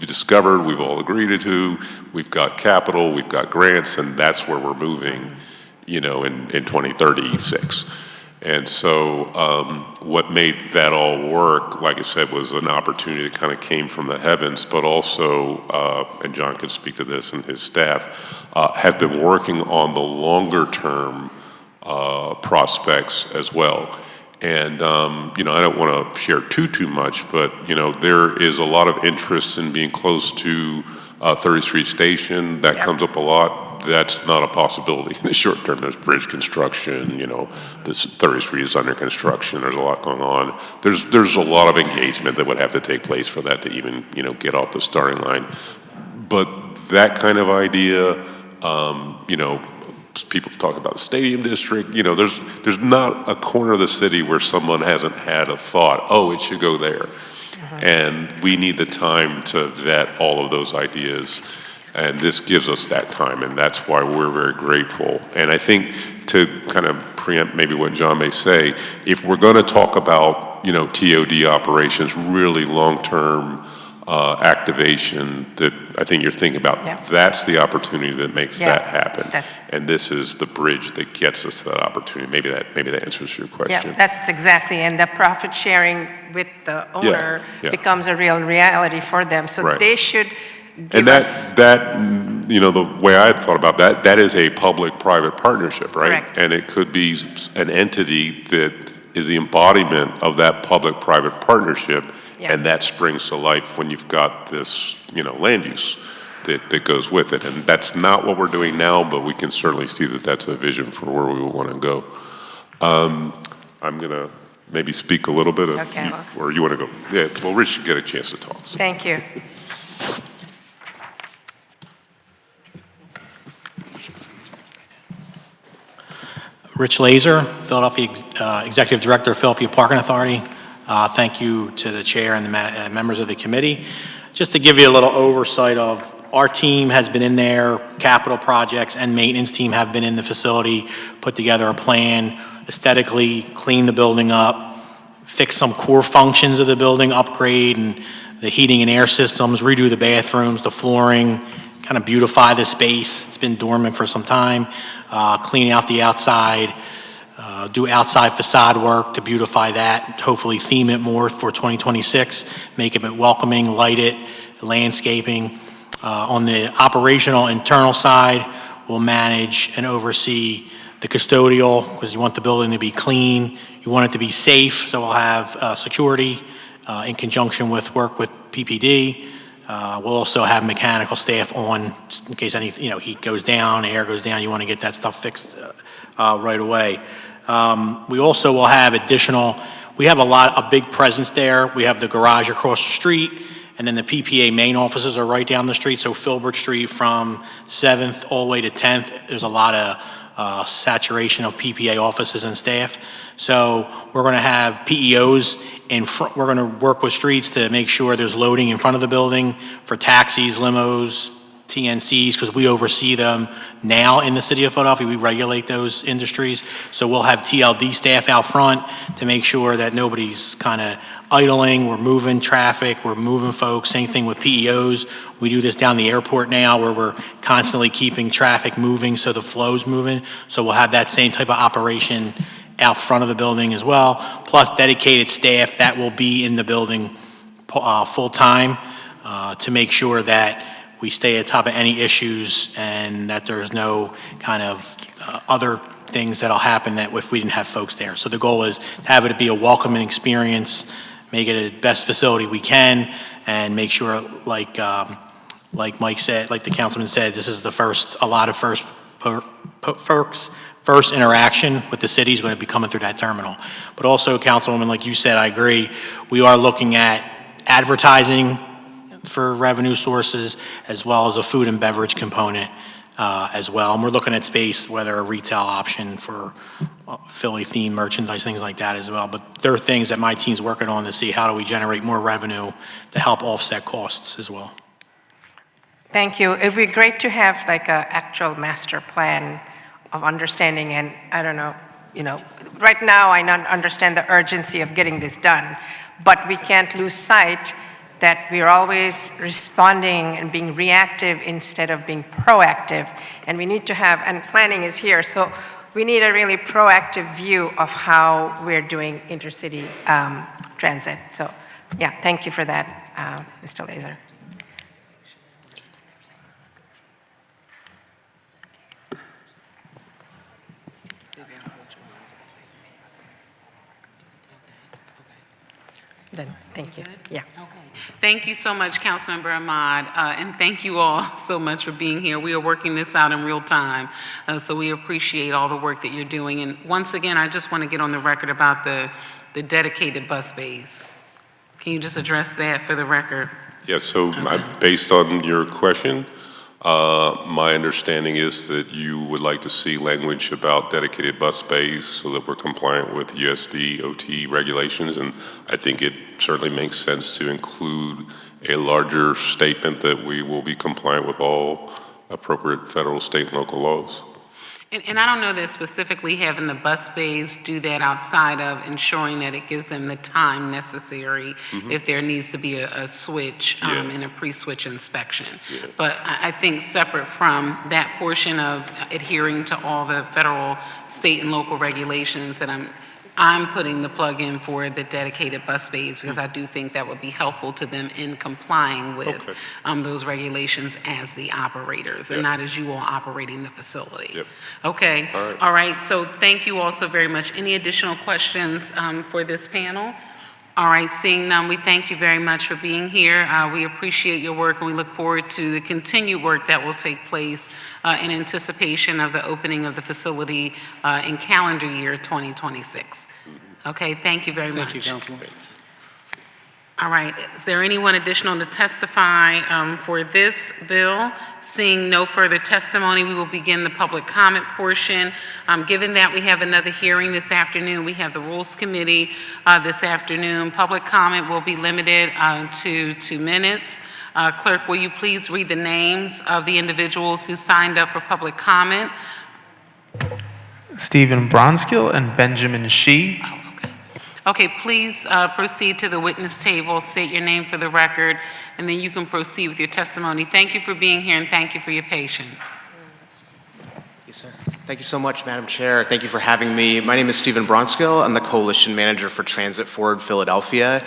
discovered, we've all agreed to, we've got capital, we've got grants, and that's where we're moving, in 2036. And so what made that all work, like I said, was an opportunity that kind of came from the heavens, but also, and John can speak to this and his staff, have been working on the longer term prospects as well. And, I don't want to share too much, but, there is a lot of interest in being close to 30th Street Station. That comes up a lot. That's not a possibility in the short term. There's bridge construction, this 30th Street is under construction. There's a lot going on. There's a lot of engagement that would have to take place for that to even, get off the starting line. But that kind of idea, people talk about the stadium district, there's not a corner of the city where someone hasn't had a thought, oh, it should go there. And we need the time to vet all of those ideas. And this gives us that time, and that's why we're very grateful. And I think to kind of preempt maybe what John may say, if we're going to talk about, TOD operations, really long-term activation that I think you're thinking about, that's the opportunity that makes that happen. And this is the bridge that gets us to that opportunity. Maybe that answers your question. Yeah, that's exactly, and the profit sharing with the owner becomes a real reality for them. So they should give us... the way I thought about that, that is a public-private partnership, right? Correct. And it could be an entity that is the embodiment of that public-private partnership, and that springs to life when you've got this, land use that goes with it. And that's not what we're doing now, but we can certainly see that that's a vision for where we want to go. I'm going to maybe speak a little bit, or you want to go? Yeah, well, Rich should get a chance to talk. Thank you. Rich Laser, Philadelphia Executive Director of Philadelphia Parking Authority. Thank you to the chair and the members of the committee. Just to give you a little oversight of, our team has been in there, capital projects and maintenance team have been in the facility, put together a plan, aesthetically clean the building up, fix some core functions of the building, upgrade and the heating and air systems, redo the bathrooms, the flooring, kind of beautify the space. It's been dormant for some time. Clean out the outside, do outside facade work to beautify that, hopefully theme it more for 2026, make it welcoming, light it, landscaping. On the operational internal side, we'll manage and oversee the custodial, because you want the building to be clean, you want it to be safe, so we'll have security in conjunction with work with PPD. We'll also have mechanical staff on in case any, heat goes down, air goes down, you want to get that stuff fixed right away. We also will have we have a big presence there. We have the garage across the street, and then the PPA main offices are right down the street. So Filbert Street from 7th all the way to 10th, there's a lot of saturation of PPA offices and staff. So we're going to have PEOs in front. We're going to work with streets to make sure there's loading in front of the building for taxis, limos, TNCs, because we oversee them now in the city of Philadelphia. We regulate those industries. So we'll have TLD staff out front to make sure that nobody's kind of idling. We're moving traffic, we're moving folks. Same thing with PEOs. We do this down the airport now where we're constantly keeping traffic moving so the flow's moving. So we'll have that same type of operation out front of the building as well, plus dedicated staff that will be in the building full-time to make sure that we stay at top of any issues and that there's no kind of other things that'll happen that if we didn't have folks there. So the goal is to have it be a welcoming experience, make it the best facility we can, and make sure, like Mike said, like the councilman said, this is a lot of first interaction with the city is going to be coming through that terminal. But also, Councilwoman, like you said, I agree, we are looking at advertising for revenue sources, as well as a food and beverage component as well. And we're looking at space, whether a retail option for Philly-themed merchandise, things like that as well. But there are things that my team's working on to see how do we generate more revenue to help offset costs as well. Thank you. It'd be great to have like an actual master plan of understanding, and I don't know, right now I understand the urgency of getting this done, but we can't lose sight that we're always responding and being reactive instead of being proactive. And we need to have, and planning is here, so we need a really proactive view of how we're doing intercity transit. So yeah, thank you for that, Mr. Laser. Then, thank you. Yeah. Okay. Thank you so much, Councilmember Ahmad, and thank you all so much for being here. We are working this out in real time, so we appreciate all the work that you're doing. And once again, I just want to get on the record about the dedicated bus bays. Can you just address that for the record? Yes, so based on your question, my understanding is that you would like to see language about dedicated bus bays so that we're compliant with USD OT regulations, and I think it certainly makes sense to include a larger statement that we will be compliant with all appropriate federal, state, and local laws. And I don't know that specifically having the bus bays do that outside of ensuring that it gives them the time necessary if there needs to be a switch and a pre-switch inspection. But I think separate from that portion of adhering to all the federal, state, and local regulations that I'm putting the plug in for the dedicated bus bays because I do think that would be helpful to them in complying with those regulations as the operators and not as you all operating the facility. Okay. All right. So thank you all so very much. Any additional questions for this panel? All right, seeing none, we thank you very much for being here. We appreciate your work and we look forward to the continued work that will take place in anticipation of the opening of the facility in calendar year 2026. Okay, thank you very much. Thank you, Councilman. All right, is there anyone additional to testify for this bill? Seeing no further testimony, we will begin the public comment portion. Given that we have another hearing this afternoon, we have the Rules Committee this afternoon. Public comment will be limited to 2 minutes. Clerk, will you please read the names of the individuals who signed up for public comment? Stephen Bronskill and Benjamin Shee. Okay, please proceed to the witness table, state your name for the record, and then you can proceed with your testimony. Thank you for being here and thank you for your patience. Yes, sir. Thank you so much, Madam Chair. Thank you for having me. My name is Stephen Bronskill. I'm the Coalition Manager for Transit Forward Philadelphia.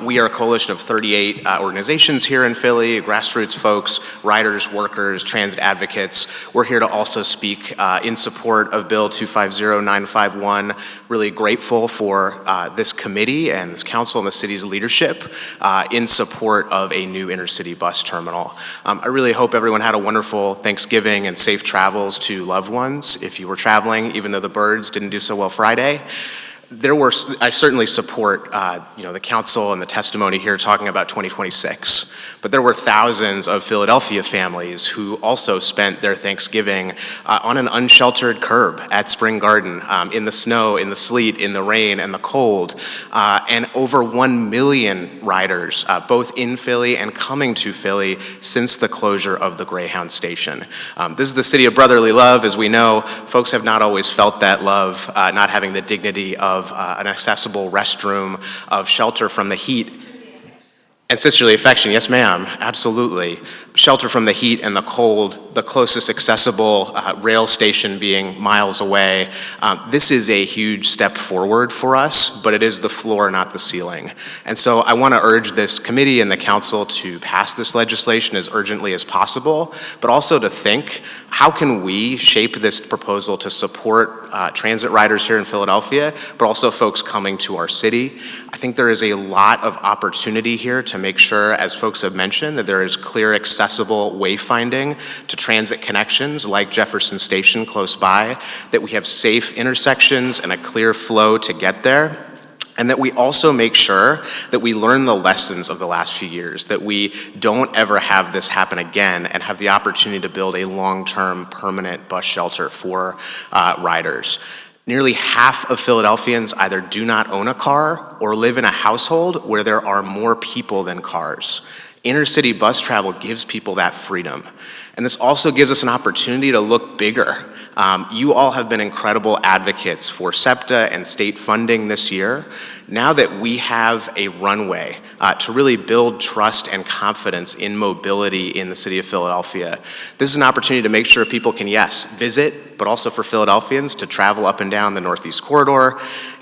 We are a coalition of 38 organizations here in Philly, grassroots folks, riders, workers, transit advocates. We're here to also speak in support of Bill 250951. Really grateful for this committee and this council and the city's leadership in support of a new intercity bus terminal. I really hope everyone had a wonderful Thanksgiving and safe travels to loved ones. fields if you were traveling, even though the birds didn't do so well Friday. I certainly support, the council and the testimony here talking about 2026, but there were thousands of Philadelphia families who also spent their Thanksgiving on an unsheltered curb at Spring Garden, in the snow, in the sleet, in the rain, and the cold, and over 1 million riders, both in Philly and coming to Philly since the closure of the Greyhound station. This is the city of brotherly love. As we know, folks have not always felt that love, not having the dignity of an accessible restroom, of shelter from the heat. And sisterly affection, yes ma'am, absolutely. Shelter from the heat and the cold, the closest accessible rail station being miles away. This is a huge step forward for us, but it is the floor, not the ceiling. And so I want to urge this committee and the council to pass this legislation as urgently as possible, but also to think, how can we shape this proposal to support transit riders here in Philadelphia, but also folks coming to our city? I think there is a lot of opportunity here to make sure, as folks have mentioned, that there is clear, accessible wayfinding to transit connections like Jefferson Station close by, that we have safe intersections and a clear flow to get there, and that we also make sure that we learn the lessons of the last few years, that we don't ever have this happen again and have the opportunity to build a long-term permanent bus shelter for riders. Nearly half of Philadelphians either do not own a car or live in a household where there are more people than cars. Intercity bus travel gives people that freedom. And this also gives us an opportunity to look bigger. You all have been incredible advocates for SEPTA and state funding this year. Now that we have a runway to really build trust and confidence in mobility in the city of Philadelphia, this is an opportunity to make sure people can, yes, visit, but also for Philadelphians to travel up and down the Northeast Corridor.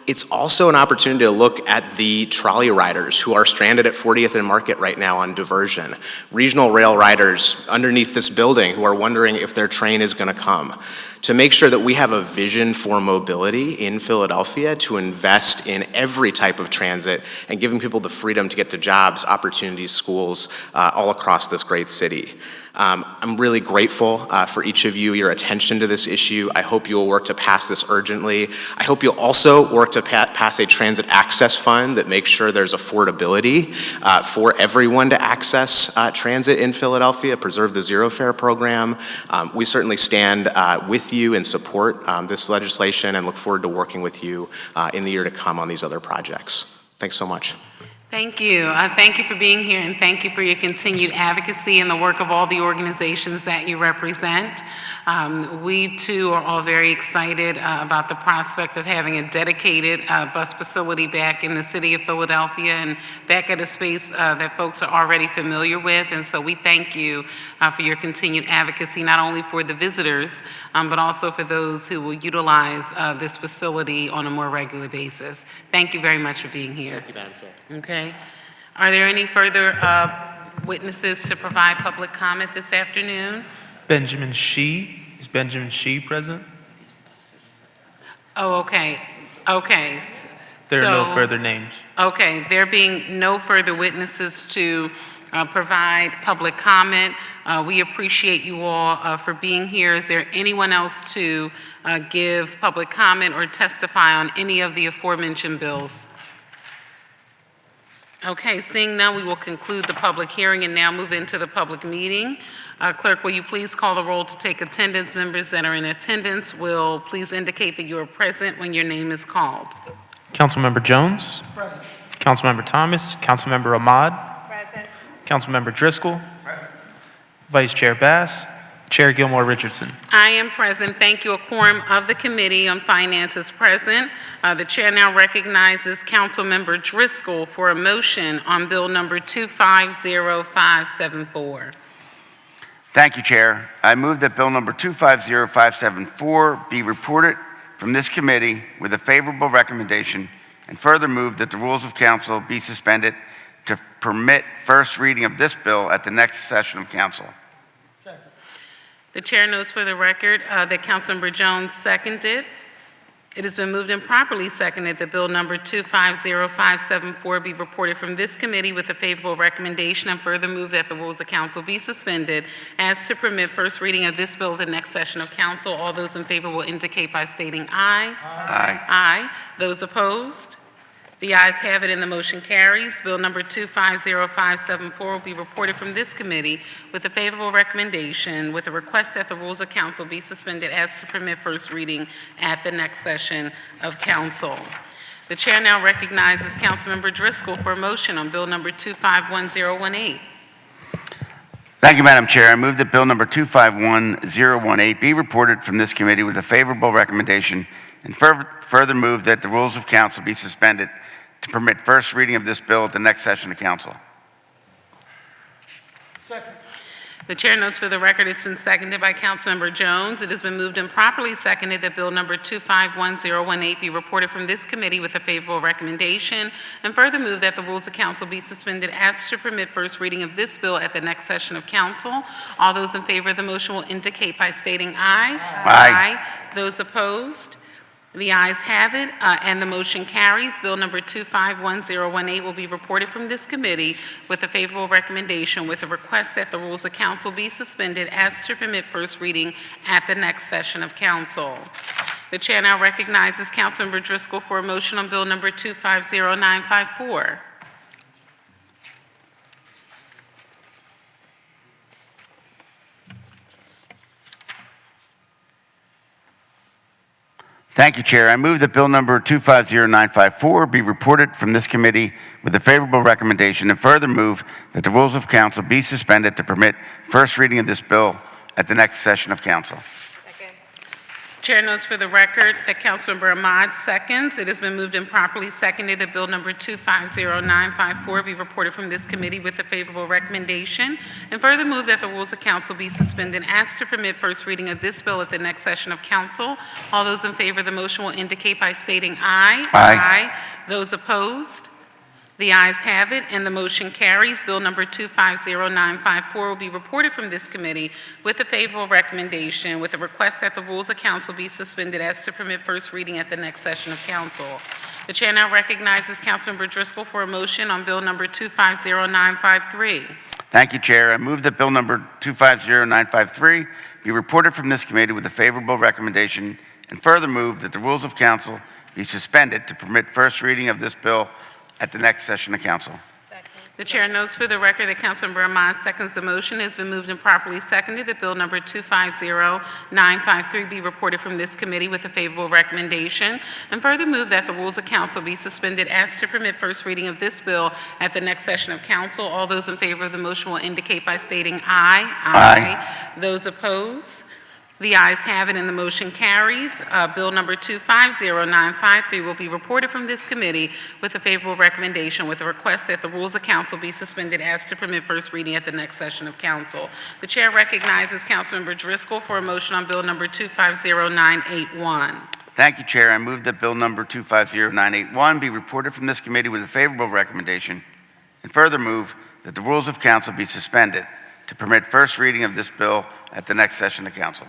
It's also an opportunity to look at the trolley riders who are stranded at 40th and Market right now on diversion. Regional rail riders underneath this building who are wondering if their train is going to come. To make sure that we have a vision for mobility in Philadelphia to invest in every type of transit and giving people the freedom to get to jobs, opportunities, schools, all across this great city. I'm really grateful for each of you, your attention to this issue. I hope you'll work to pass this urgently. I hope you'll also work to pass a transit access fund that makes sure there's affordability for everyone to access transit in Philadelphia, preserve the zero fare program. We certainly stand with you and support this legislation and look forward to working with you in the year to come on these other projects. Thanks so much. Thank you. Thank you for being here, and thank you for your continued advocacy and the work of all the organizations that you represent. We, too, are all very excited about the prospect of having a dedicated bus facility back in the city of Philadelphia and back at a space that folks are already familiar with. And so we thank you for your continued advocacy, not only for the visitors, but also for those who will utilize this facility on a more regular basis. Thank you very much for being here. Thank you, Madam Chair. Okay. Are there any further witnesses to provide public comment this afternoon? Benjamin Shee. Is Benjamin Shee present? Oh, okay. Okay. There are no further names. Okay. There being no further witnesses to provide public comment, we appreciate you all for being here. Is there anyone else to give public comment or testify on any of the aforementioned bills? Okay, seeing none, we will conclude the public hearing and now move into the public meeting. Clerk, will you please call the roll to take attendance? Members that are in attendance will please indicate that you are present when your name is called. Councilmember Jones? Present. Councilmember Thomas? Councilmember Ahmad? Present. Councilmember Driscoll? Present. Vice Chair Bass? Chair Gilmore Richardson. I am present. Thank you. A quorum of the Committee on Finance is present. The chair now recognizes Councilmember Driscoll for a motion on Bill number 250574. Thank you, Chair. I move that Bill number 250574 be reported from this committee with a favorable recommendation, and further move that the rules of council be suspended to permit first reading of this bill at the next session of council. The chair notes for the record that Councilmember Jones seconded. It has been moved and properly seconded that Bill Number 250574 be reported from this committee with a favorable recommendation, and further move that the rules of council be suspended as to permit first reading of this bill at the next session of council. All those in favor will indicate by stating aye. Aye. Aye. Those opposed? The ayes have it and the motion carries. Bill Number 250574 will be reported from this committee with a favorable recommendation with a request that the rules of council be suspended as to permit first reading at the next session of council. The chair now recognizes Councilmember Driscoll for a motion on Bill Number 251018. Thank you, Madam Chair. I move that Bill Number 251018 be reported from this committee with a favorable recommendation, and further move that the rules of council be suspended to permit first reading of this bill at the next session of council. The chair notes for the record it's been seconded by Councilmember Jones. It has been moved and properly seconded that Bill Number 251018 be reported from this committee with a favorable recommendation, and further move that the rules of council be suspended as to permit first reading of this bill at the next session of council. All those in favor of the motion will indicate by stating aye. Aye. Those opposed? The ayes have it, and the motion carries. Bill Number 251018 will be reported from this committee with a favorable recommendation with a request that the rules of council be suspended as to permit first reading at the next session of council. The chair now recognizes Councilmember Driscoll for a motion on Bill Number 250954. Thank you, Chair. I move that Bill Number 250954 be reported from this committee with a favorable recommendation, and further move that the rules of council be suspended to permit first reading of this bill at the next session of council. Chair notes for the record that Councilmember Ahmad seconds. It has been moved and properly seconded that Bill Number 250954 be reported from this committee with a favorable recommendation, and further move that the rules of council be suspended as to permit first reading of this bill at the next session of council. All those in favor of the motion will indicate by stating aye. Aye. Those opposed? The ayes have it, and the motion carries. Bill Number 250954 will be reported from this committee with a favorable recommendation with a request that the rules of council be suspended as to permit first reading at the next session of council. The chair now recognizes Councilmember Driscoll for a motion on Bill Number 250953. Thank you, Chair. I move that Bill Number 250953 be reported from this committee with a favorable recommendation, and further move that the rules of council be suspended to permit first reading of this bill at the next session of council. The chair notes for the record that Councilmember Ahmad seconds the motion. It's been moved and properly seconded that Bill Number 250953 be reported from this committee with a favorable recommendation, and further move that the rules of council be suspended as to permit first reading of this bill at the next session of council. All those in favor of the motion will indicate by stating aye. Aye. Those opposed? The ayes have it and the motion carries. Bill Number 250953 will be reported from this committee with a favorable recommendation with a request that the rules of council be suspended as to permit first reading at the next session of council. The chair recognizes Councilmember Driscoll for a motion on Bill Number 250981. Thank you, Chair. I move that Bill Number 250981 be reported from this committee with a favorable recommendation, and further move that the rules of council be suspended to permit first reading of this bill at the next session of council.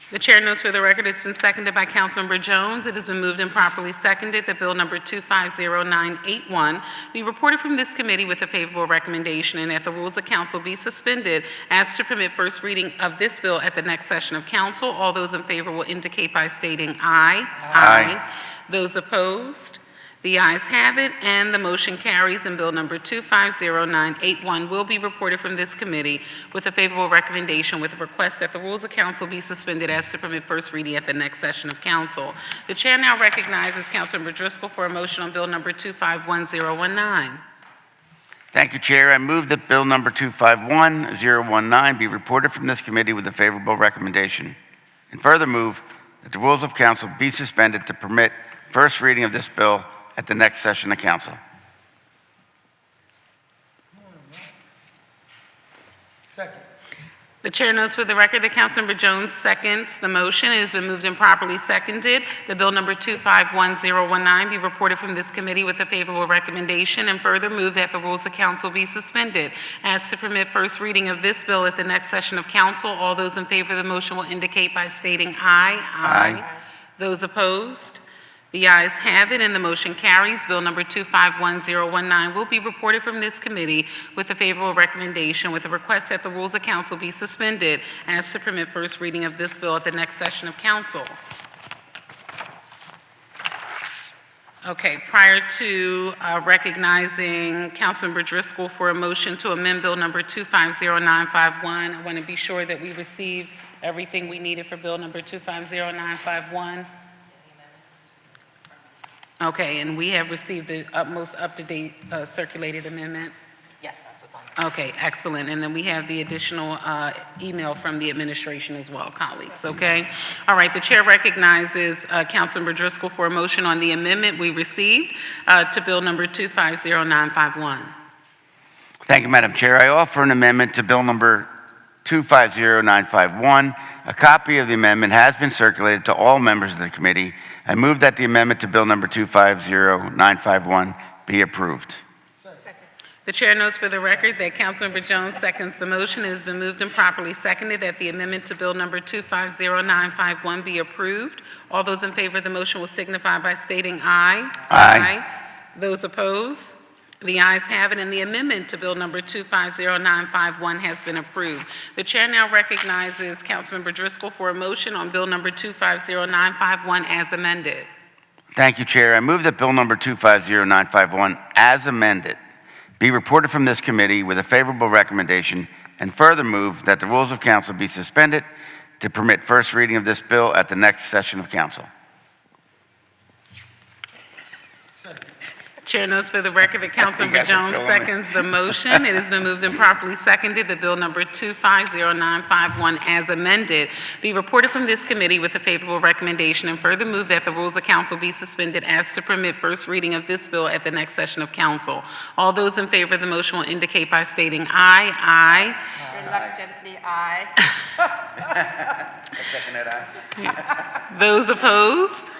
The chair notes for the record it's been seconded by Councilmember Jones. It has been moved and properly seconded that Bill Number 250981 be reported from this committee with a favorable recommendation, and that the rules of council be suspended as to permit first reading of this bill at the next session of council. All those in favor will indicate by stating aye. Aye. Those opposed? The ayes have it, and the motion carries, and Bill Number 250981 will be reported from this committee with a favorable recommendation with a request that the rules of council be suspended as to permit first reading at the next session of council. The chair now recognizes Councilmember Driscoll for a motion on Bill Number 251019. Thank you, Chair. I move that Bill Number 251019 be reported from this committee with a favorable recommendation, and further move that the rules of council be suspended to permit first reading of this bill at the next session of council. Second. The chair notes for the record that Councilmember Jones seconds the motion. It has been moved and properly seconded that Bill Number 251019 be reported from this committee with a favorable recommendation, and further move that the rules of council be suspended as to permit first reading of this bill at the next session of council. All those in favor of the motion will indicate by stating aye. Aye. Those opposed? The ayes have it, and the motion carries. Bill number 251019 will be reported from this committee with a favorable recommendation with a request that the rules of council be suspended as to permit first reading of this bill at the next session of council. Okay, prior to recognizing Councilmember Driscoll for a motion to amend Bill number 250951, I want to be sure that we receive everything we needed for Bill number 250951. Okay, and we have received the most up-to-date circulated amendment? Yes, that's what's on. Okay, excellent. And then we have the additional email from the administration as well, colleagues, okay? All right, the chair recognizes Councilmember Driscoll for a motion on the amendment we received to Bill number 250951. Thank you, Madam Chair. I offer an amendment to Bill number 250951. A copy of the amendment has been circulated to all members of the committee. I move that the amendment to Bill number 250951 be approved. The chair notes for the record that Councilmember Jones seconds the motion. It has been moved and properly seconded that the amendment to Bill number 250951 be approved. All those in favor of the motion will signify by stating aye. Aye. Those opposed? The ayes have it, and the amendment to Bill number 250951 has been approved. The chair now recognizes Councilmember Driscoll for a motion on Bill number 250951 as amended. Thank you, Chair. I move that Bill number 250951 as amended be reported from this committee with a favorable recommendation, and further move that the rules of council be suspended to permit first reading of this bill at the next session of council. Chair notes for the record that Councilmember Jones seconds the motion. It has been moved and properly seconded that Bill number 250951 as amended be reported from this committee with a favorable recommendation, and further move that the rules of council be suspended as to permit first reading of this bill at the next session of council. All those in favor of the motion will indicate by stating aye. Aye. Reluctantly, aye. I second that aye. Those opposed?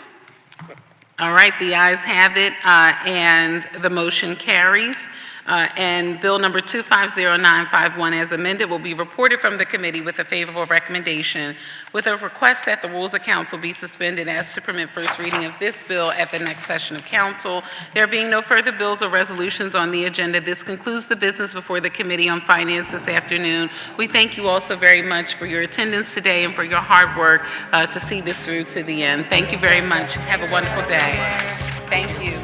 All right, the ayes have it, and the motion carries. And Bill number 250951 as amended will be reported from the committee with a favorable recommendation with a request that the rules of council be suspended as to permit first reading of this bill at the next session of council. There being no further bills or resolutions on the agenda, this concludes the business before the Committee on Finance this afternoon. We thank you all so very much for your attendance today and for your hard work to see this through to the end. Thank you very much. Have a wonderful day. Thank you.